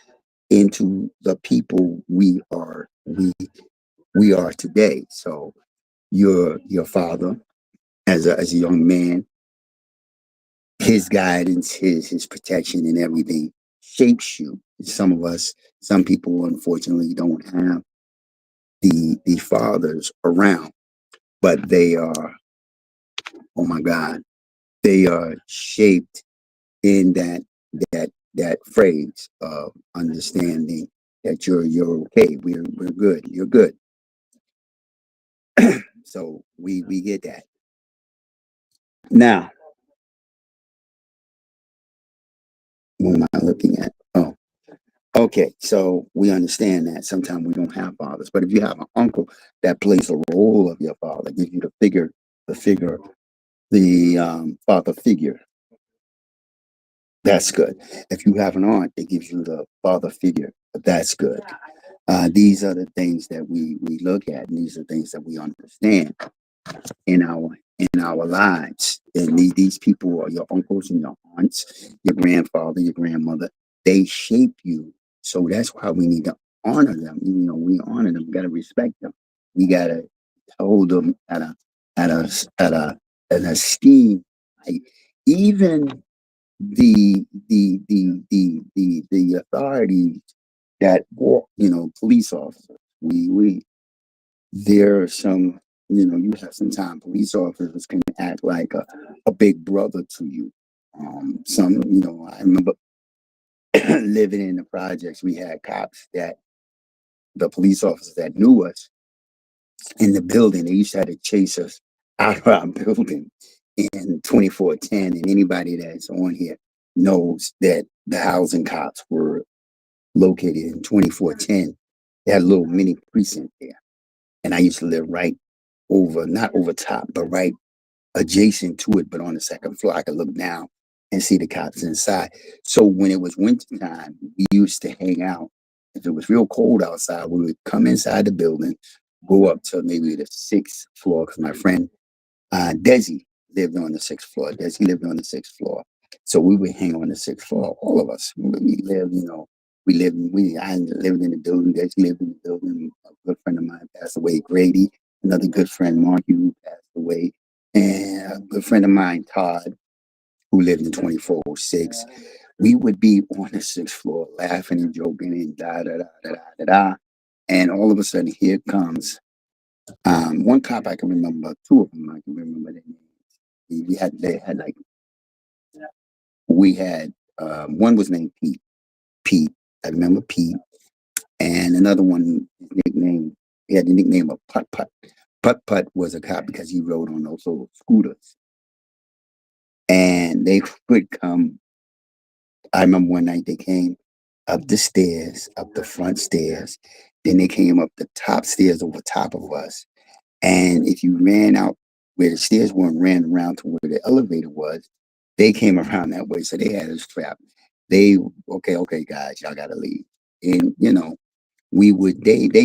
into the people we are today. So your father as a young man, his guidance, his protection and everything shapes you. Some people unfortunately don't have the fathers around, but they are, oh my God, they are shaped in that phrase of understanding that you're okay, we're good, you're good. So we get that. Now, what am I looking at? Oh, okay. So we understand that sometimes we don't have fathers, but if you have an uncle that plays the role of your father, gives you the figure, the father figure, that's good. If you have an aunt that gives you the father figure, that's good. These are the things that we look at, and these are things that we understand in our lives. And these people are your uncles and your aunts, your grandfather, your grandmother. They shape you. So that's why we need to honor them. You know, we honor them. We gotta respect them. We gotta hold them at a at a an esteem. Like even the authorities that walk, you know, police officers. We there are some, you know, you have sometimes police officers can act like a big brother to you. Some, you know, I remember living in the projects, we had cops that the police officers that knew us in the building, they used to have to chase us out of our building in 2410. And anybody that's on here knows that the housing cops were located in 2410. They had a little mini precinct there. And I used to live right over, not over top, but right adjacent to it, but on the second floor. I could look down and see the cops inside. So when it was winter time, we used to hang out. If it was real cold outside, we would come inside the building, go up to maybe the sixth floor, because my friend Desi lived on the sixth floor. Desi lived on the sixth floor. So we would hang on the sixth floor, all of us. We lived, you know, I lived in the building. Desi lived in the building. A good friend of mine passed away, Grady. Another good friend, Mark, who passed away. And a good friend of mine, Todd, who lived in 2406. We would be on the sixth floor laughing and joking and da da da da da da. And all of a sudden, here comes one cop I can remember, two of them I can remember their names. They had like we had one was named Pete. Pete, I remember Pete, and another one nickname. He had the nickname of Putt Putt. Putt Putt was a cop because he rode on those little scooters, and they would come. I remember one night they came up the stairs, up the front stairs. Then they came up the top stairs over top of us. And if you ran out where the stairs were and ran around to where the elevator was, they came around that way. So they had us trapped. They okay, guys, y'all gotta leave. And you know, they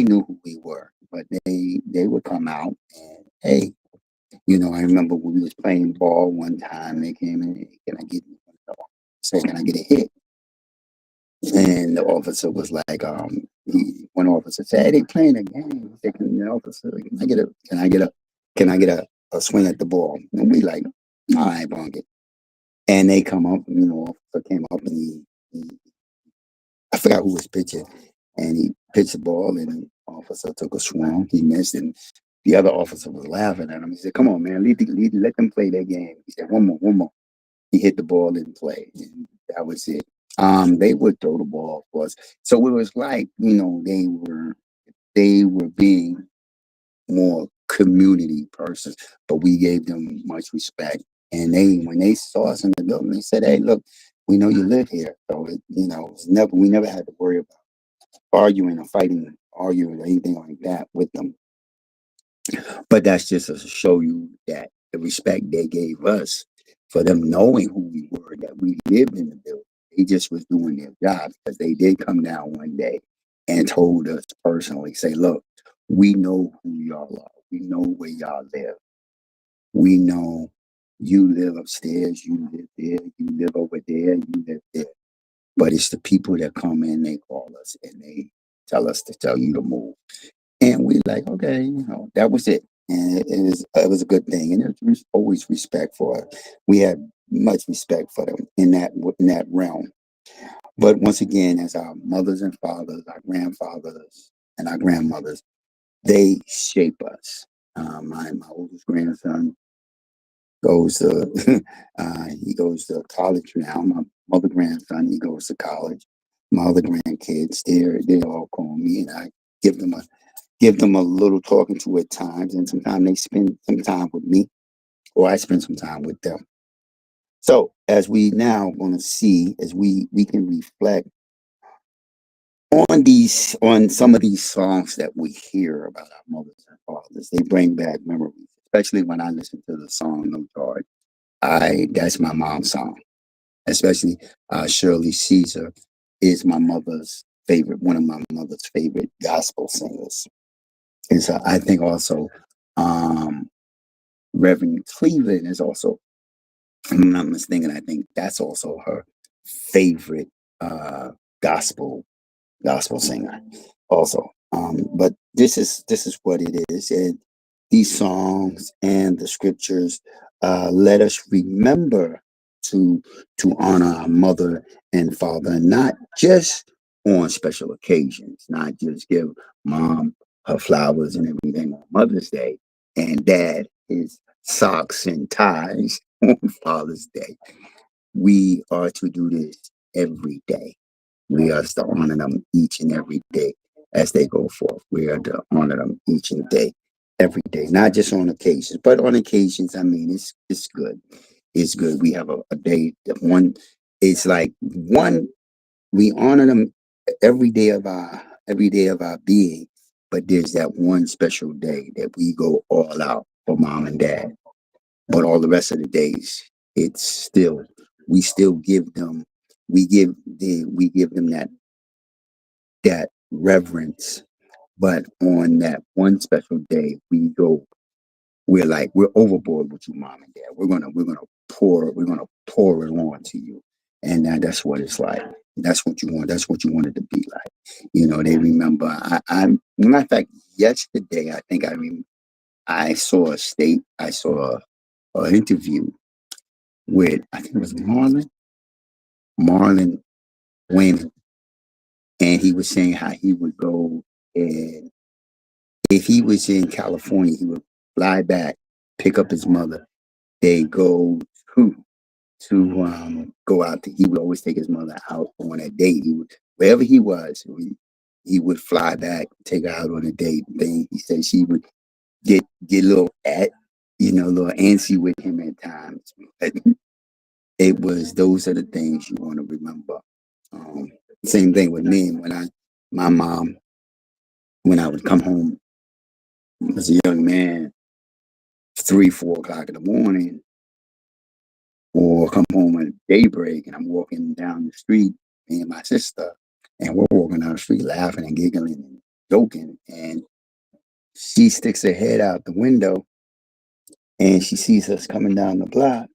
knew who we were, but they would come out and hey, you know, I remember when we was playing ball one time, they came in, hey, can I get a hit? And the officer was like, one officer said, "Hey, they playing a game." He said, "Can the officer, can I get a swing at the ball?" And we like, "All right, bunk it." And they come up, you know, officer came up and I forgot who was pitching, and he pitched the ball, and the officer took a swing. He missed, and the other officer was laughing at him. He said, "Come on, man, let them play their game." He said, one more." He hit the ball and play, and that was it. They would throw the ball for us, so it was like, you know, they were being more community persons, but we gave them much respect. And when they saw us in the building, they said, "Hey, look, we know you live here, so you know, we never had to worry about arguing or fighting, arguing or anything like that with them." But that's just to show you that the respect they gave us for them knowing who we were, that we lived in the building. They just was doing their job because they did come down one day and told us personally, say, "Look, we know who y'all are. We know where y'all live. We know You live upstairs, you live there, you live over there, you live there. But it's the people that come in, they call us and they tell us to tell you to move. And we like, okay, that was it. And it was a good thing. And there's always respect for it. We had much respect for them in that realm. But once again, as our mothers and fathers, our grandfathers and our grandmothers, they shape us. My oldest grandson goes to he goes to college now. My other grandson, he goes to college. My other grandkids, they all call me, and I give them a little talking to at times, and sometimes they spend some time with me, or I spend some time with them. So as we now want to see, as we can reflect on some of these songs that we hear about our mothers and fathers, they bring back memories. Especially when I listen to the song "No Charge," that's my mom's song. Especially Shirley Caesar is my mother's favorite, one of my mother's favorite gospel singers. And so I think also um, Reverend Cleveland is also, if I'm not mistaken, I think that's also her favorite uh, gospel singer also. But this is what it is, and these songs and the scriptures let us remember to honor our mother and father, not just on special occasions, not just give mom her flowers and everything on Mother's Day, and dad his socks and ties on Father's Day. We are to do this every day. We are to honor them each and every day as they go forth. We are to honor them each and every day, not just on occasions, but on occasions. I mean, it's good. It's good. We have a day that one. It's like one. We honor them every day of our being, but there's that one special day that we go all out for mom and dad. But all the rest of the days, it's still we still give them we give them that reverence. But on that one special day, we're overboard with you, mom and dad. We're gonna pour it on to you, and that's what it's like. That's what you want. That's what you want it to be like. They remember. Matter of fact, yesterday I saw an interview with, I think it was Marlon Wayman, and he was saying how he would go, and if he was in California, he would fly back, pick up his mother. They go to go out. He would always take his mother out on a date. Wherever he was, he would fly back, take her out on a date. Then he said she would get a little antsy with him at times. But those are the things you want to remember. Um, Same thing with me. My mom, when I would come home as a young man, 3, 4 o'clock in the morning, or come home at daybreak, and I'm walking down the street, me and my sister, and we're walking down the street laughing and giggling and joking, and she sticks her head out the window and she sees us coming down the block,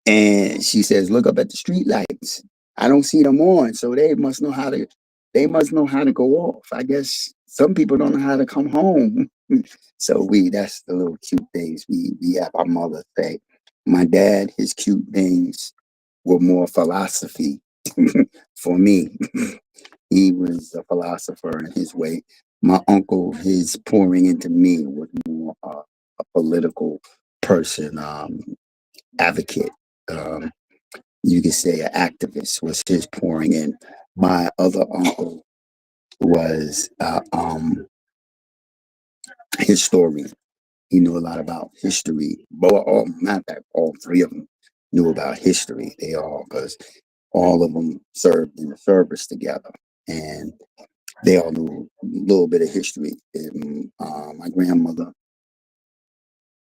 and she says, "Look up at the street lights. I don't see them on, so they must know how to go off. I guess some people don't know how to come home." So that's the little cute things we have our mother say. My dad, his cute things were more philosophy for me. He was a philosopher in his way. My uncle, his pouring into me was more a political person, advocate. Um, you could say an activist was his pouring in. My other uncle was historian. He knew a lot about history. But matter of fact, all three of them knew about history. Because all of them served in the service together, and they all knew a little bit of history. And, my grandmother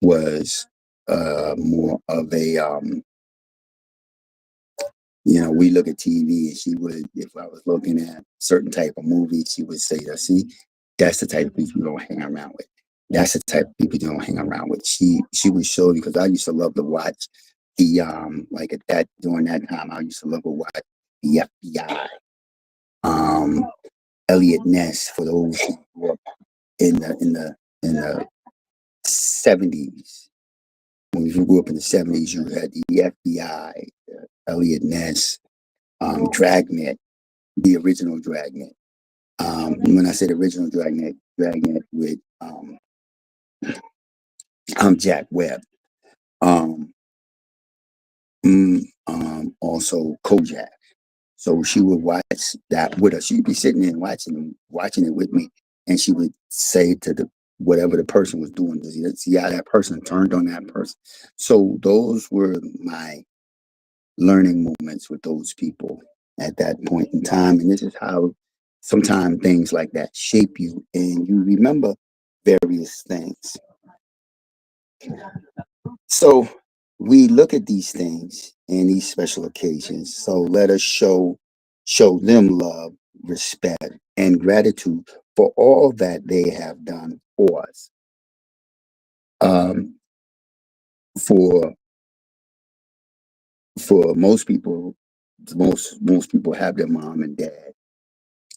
was more of a we look at TV, and she would, if I was looking at certain type of movies, she would say, "See, that's the type of people you don't hang around with." That's the type of people you don't hang around with. She would show you, because I used to love to watch the like at that during that time I used to love to watch the FBI. Um Elliot Ness, for those who grew up in the 70s. When you grew up in the 70s, you had the FBI, Elliot Ness, Dragnet, the original Dragnet. When I said original Dragnet with Jack Webb. Um, Also Kojak. So she would watch that with us. She'd be sitting there watching it with me, and she would say to the whatever the person was doing, see how that person turned on that person. So those were my learning moments with those people at that point in time. And this is how sometimes things like that shape you and you remember various things. So we look at these things and these special occasions. So let us show them love, respect, and gratitude for all that they have done for us. Um, for for most people, most people have their mom and dad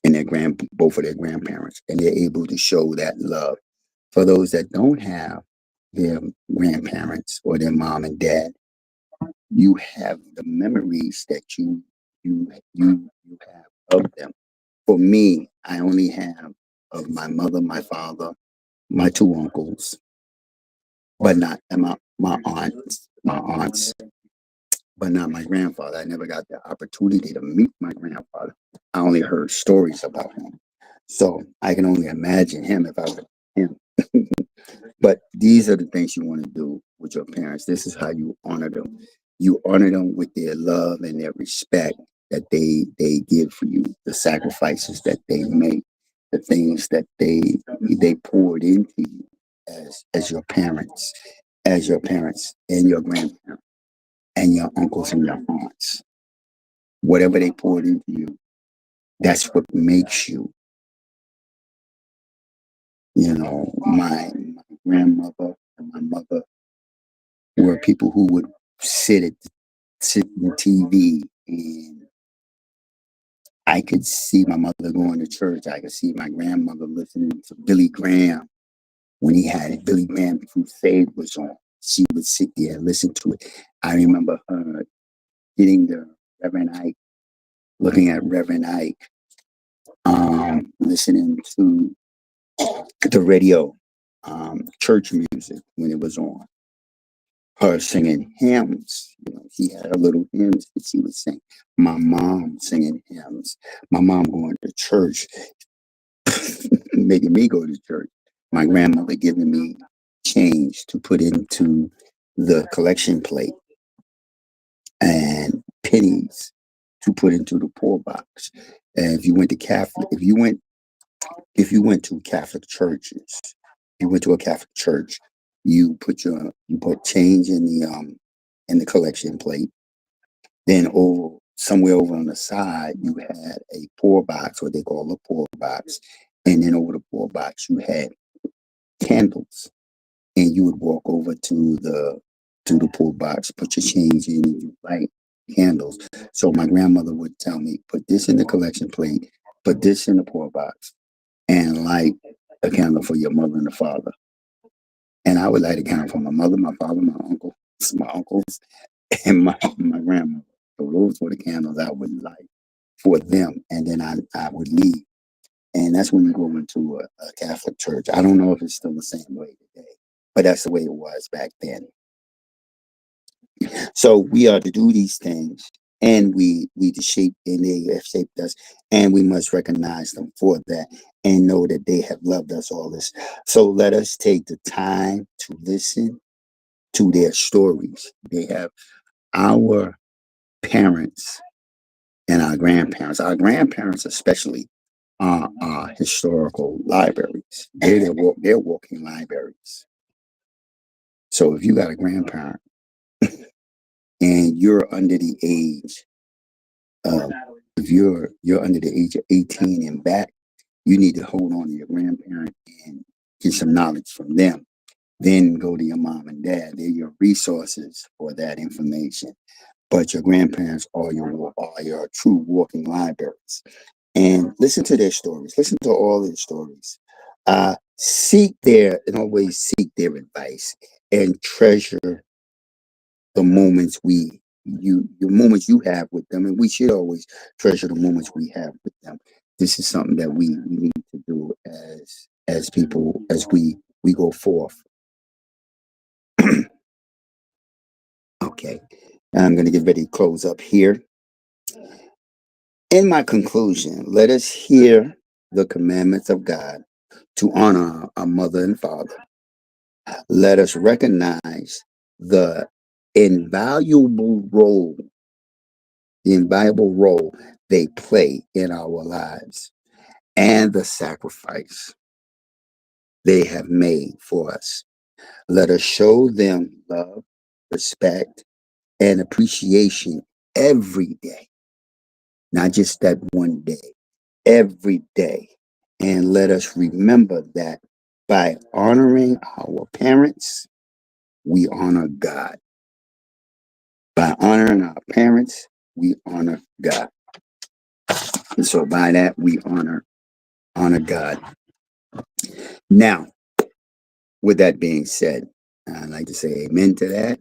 and both of their grandparents, and they're able to show that love. For those that don't have their grandparents or their mom and dad, you have the memories that you have of them. For me, I only have of my mother, my father, my two uncles, but not and my aunts, but not my grandfather. I never got the opportunity to meet my grandfather. I only heard stories about him. So I can only imagine him if I were him. But these are the things you want to do with your parents. This is how you honor them. You honor them with their love and their respect that they give for you, the sacrifices that they make, the things that they poured into you as your parents, and your grandparents and your uncles and your aunts. Whatever they poured into you, that's what makes you. You know, my grandmother and my mother were people who would sit in TV, and I could see my mother going to church. I could see my grandmother listening to Billy Graham when he had it. Billy Graham Crusade was on. She would sit there and listen to it. I remember her getting the Reverend Ike, looking at Reverend Ike, listening to the radio, church music when it was on. Her singing hymns. You know, she had her little hymns that she would sing. My mom singing hymns. My mom going to church, making me go to church. My grandmother giving me change to put into the collection plate and pennies to put into the poor box. And if you went to Catholic churches, you went to a Catholic church, you put change in the collection plate. Then over somewhere over on the side, you had a poor box, what they call a poor box. And then over the poor box, you had candles. And you would walk over to the poor box, put your change in, and you light candles. So my grandmother would tell me, put this in the collection plate, put this in the poor box, and light a candle for your mother and the father. And I would light a candle for my mother, my father, my uncles, and my grandmother. So those were the candles I would light for them. And then I would leave. And that's when you go into a Catholic church. I don't know if it's still the same way today, but that's the way it was back then. So we are to do these things, and we to shape, and they have shaped us, and we must recognize them for that and know that they have loved us all this. So let us take the time to listen to their stories. They have our parents and our grandparents. Our grandparents, especially, are historical libraries. They're walking libraries. So if you got a grandparent and you're under the age of, if you're under the age of 18 and back, you need to hold on to your grandparent and get some knowledge from them. Then go to your mom and dad. They're your resources for that information. But your grandparents are your true walking libraries. And listen to their stories. Listen to all their stories. Always seek their advice and treasure the moments the moments you have with them, and we should always treasure the moments we have with them. This is something that we need to do as people as we go forth. Okay, I'm going to get ready to close up here. In my conclusion, let us hear the commandments of God to honor our mother and father. Let us recognize the invaluable role, the invaluable role they play in our lives and the sacrifice they have made for us. Let us show them love, respect, and appreciation every day, not just that one day, every day. And let us remember that by honoring our parents, we honor God. By honoring our parents, we honor God. And so by that, we honor God. Now, with that being said, I'd like to say amen to that.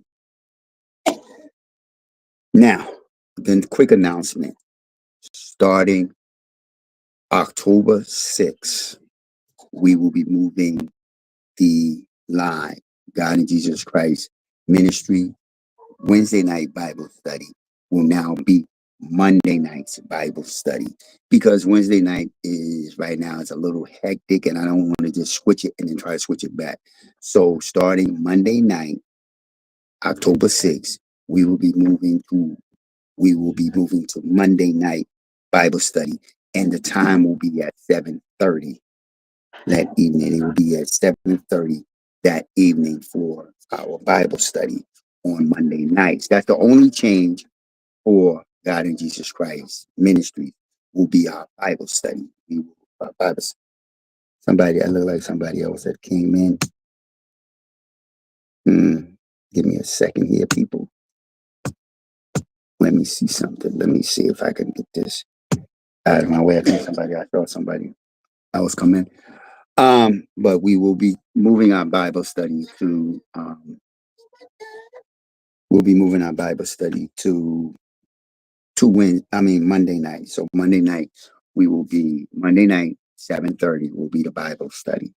Now, then quick announcement. Starting October 6th, we will be moving the line, God in Jesus Christ Ministry Wednesday night Bible study will now be Monday night's Bible study, because Wednesday night is right now it's a little hectic and I don't want to just switch it and then try to switch it back. So starting Monday night, October 6th, we will be moving to Monday night Bible study, and the time will be at 7:30 that evening. It will be at 7:30 that evening for our Bible study on Monday nights. That's the only change for God in Jesus Christ Ministry will be our Bible study. Somebody, I look like somebody else that came in. Give me a second here, people. Let me see something. Let me see if I can get this out of my way. I thought somebody else come in. But we will be moving our Bible study to Monday night. So Monday night, Monday night, 7:30 will be the Bible study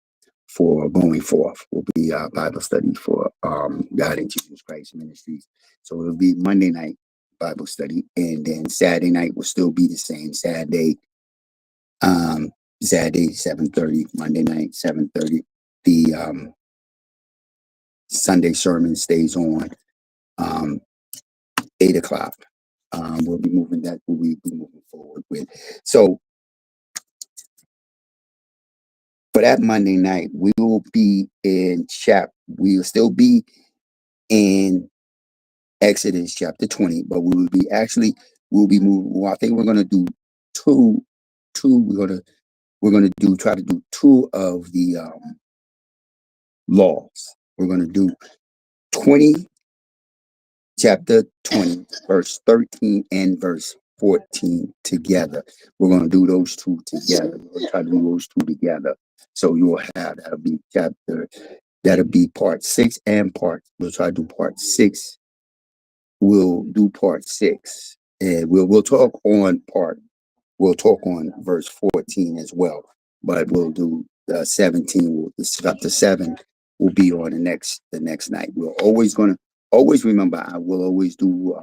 for going forth, will be our Bible study for God in Jesus Christ Ministries. So it'll be Monday night Bible study, and then Saturday night will still be the same. Saturday 7:30, Monday night 7:30. The Sunday sermon stays on 8 o'clock. We'll be moving forward with. So for that Monday night, we'll still be in Exodus chapter 20, but we'll be moving. I think we're gonna do two. We're gonna try to do two of the laws. We're gonna do 20, chapter 20, verse 13 and verse 14 together. We're going to do those two together. We're going to try to do those two together. So you'll have, that'll be part 6 and we'll try to do part 6. We'll do part 6 and we'll talk on verse 14 as well, but we'll do 17, chapter 7 will be on the next night. We're always remember, I will always do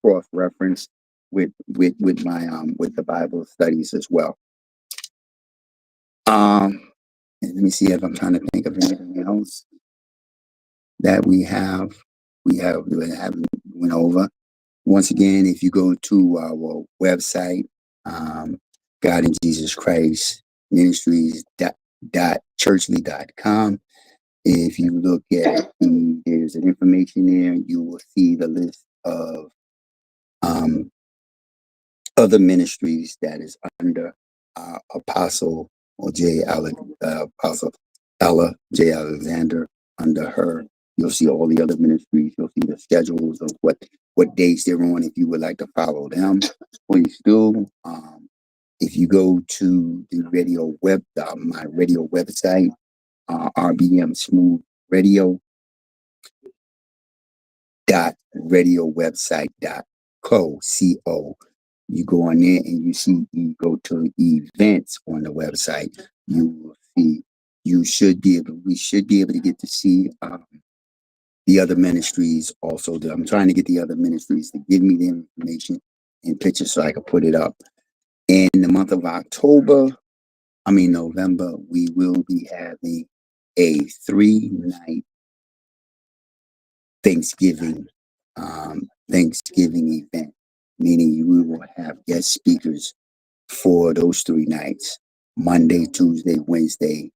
cross reference with my with the Bible studies as well. And let me see if I'm trying to think of anything else that we haven't went over. Once again, if you go to our website, God in Jesus Christ Ministries .churchly.com. If you look at there's an information there, you will see the list of other ministries that is under Apostle Ella J. Alexander. Under her, you'll see all the other ministries. You'll see the schedules of what days they're on. If you would like to follow them, please do. If you go to the radio my radio website, RBM Smooth Radio radiowebsite.co. You go on there and you go to events on the website. You will see. We should be able to get to see the other ministries. Also, I'm trying to get the other ministries to give me the information and pictures so I can put it up. In the month of November, we will be having a 3-night Thanksgiving event, meaning we will have guest speakers for those 3 nights. Monday, Tuesday, Wednesday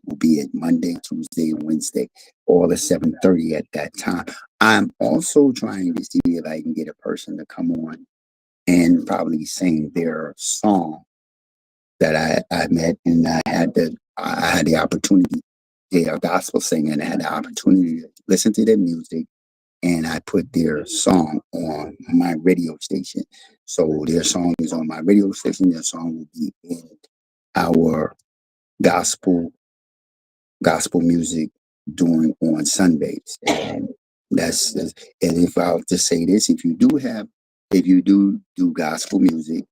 will be at Monday, Tuesday, and Wednesday, all at 7:30 at that time. I'm also trying to see if I can get a person to come on and probably sing their song that I met, and I had the opportunity. They are gospel singing, and I had the opportunity to listen to their music, and I put their song on my radio station. So their song is on my radio station. Their song will be in our gospel music doing on Sundays. And and if I'll just say this, if you do gospel music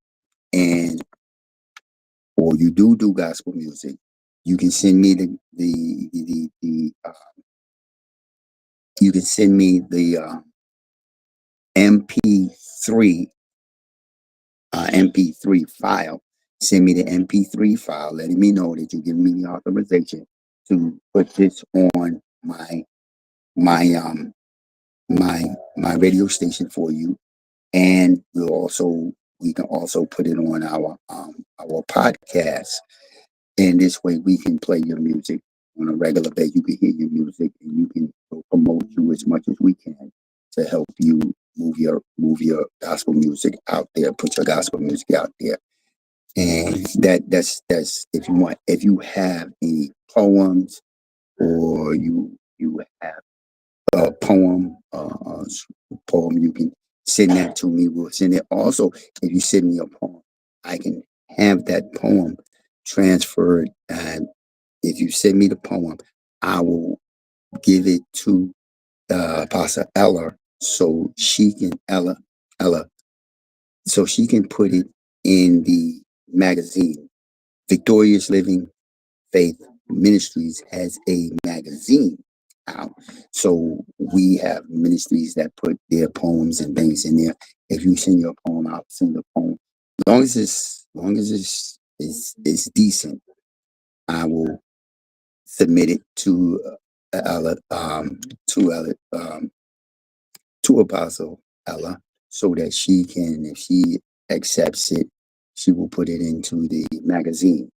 or you do gospel music, you can send me you can send me the MP3 file. Send me the MP3 file, letting me know that you give me the authorization to put this on my radio station for you, and we can also put it on our podcast. And this way, we can play your music on a regular basis. You can hear your music, and you can promote you as much as we can to help you move your gospel music out there. Put your gospel music out there. And that's if you want. If you have any poems, or you have a poem, you can send that to me. We'll send it. Also, if you send me a poem, I can have that poem transferred. And if you send me the poem, I will give it to Apostle Ella, so she can so she can put it in the magazine. Victorious Living Faith Ministries has a magazine out. So we have ministries that put their poems and things in there. If you send your poem, I'll send the poem. As long as it's decent, I will submit it to to Apostle Ella, so that she can, if she accepts it, she will put it into the magazine.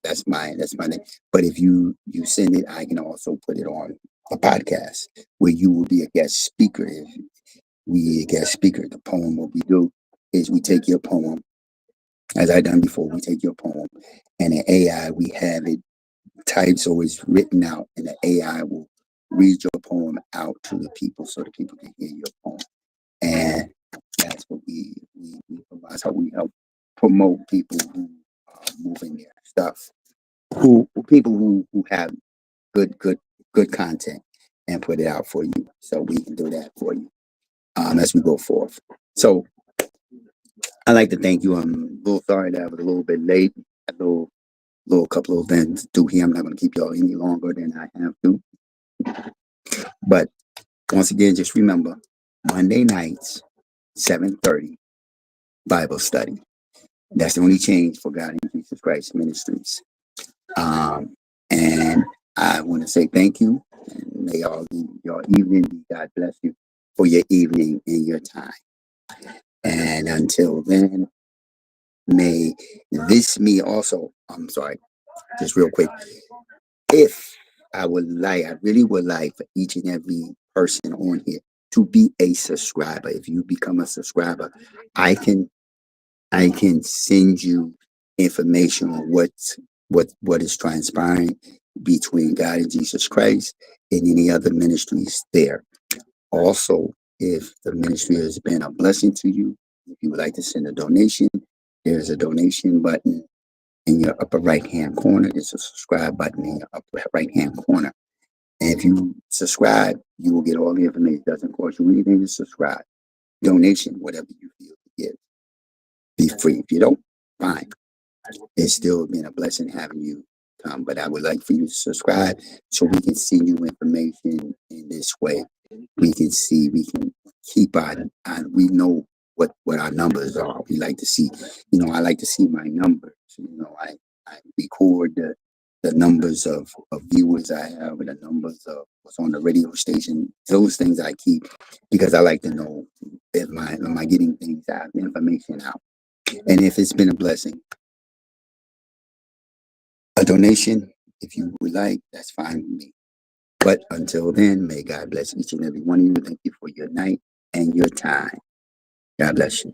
That's my name. But if you send it, I can also put it on a podcast where you will be a guest speaker. If we a guest speaker, the poem, what we do is we take your poem, as I done before. We take your poem, and in AI we have it typed so it's written out, and the AI will read your poem out to the people so the people can hear your poem. And that's what we provide. That's how we help promote people who are moving their stuff, people who have good content, and put it out for you. So we can do that for you as we go forth. So I'd like to thank you. I'm a little sorry that I was a little bit late. A little couple of events to do here. I'm not going to keep y'all any longer than I have to. But once again, just remember, Monday nights, 7:30, Bible study. That's the only change for God in Jesus Christ Ministries. And I want to say thank you. And may your evening be, God bless you for your evening and your time. And until then, may this me also, I'm sorry, just real quick. If I really would like for each and every person on here to be a subscriber. If you become a subscriber, I can send you information on what is transpiring between God and Jesus Christ and any other ministries there. Also, if the ministry has been a blessing to you, if you would like to send a donation, there's a donation button in your upper right hand corner. There's a subscribe button in your upper right hand corner. And if you subscribe, you will get all the information. It doesn't cost you anything to subscribe. Donation, whatever you feel to give. Be free. If you don't, fine. It's still been a blessing having you come. But I would like for you to subscribe so we can see new information in this way. We can see, we can keep we know what our numbers are. We like to see, I like to see my numbers. I record the numbers of viewers I have and the numbers of what's on the radio station. Those things I keep because I like to know if am I getting things out, information out. And if it's been a blessing, a donation, if you would like, that's fine with me. But until then, may God bless each and every one of you. Thank you for your night and your time. God bless you.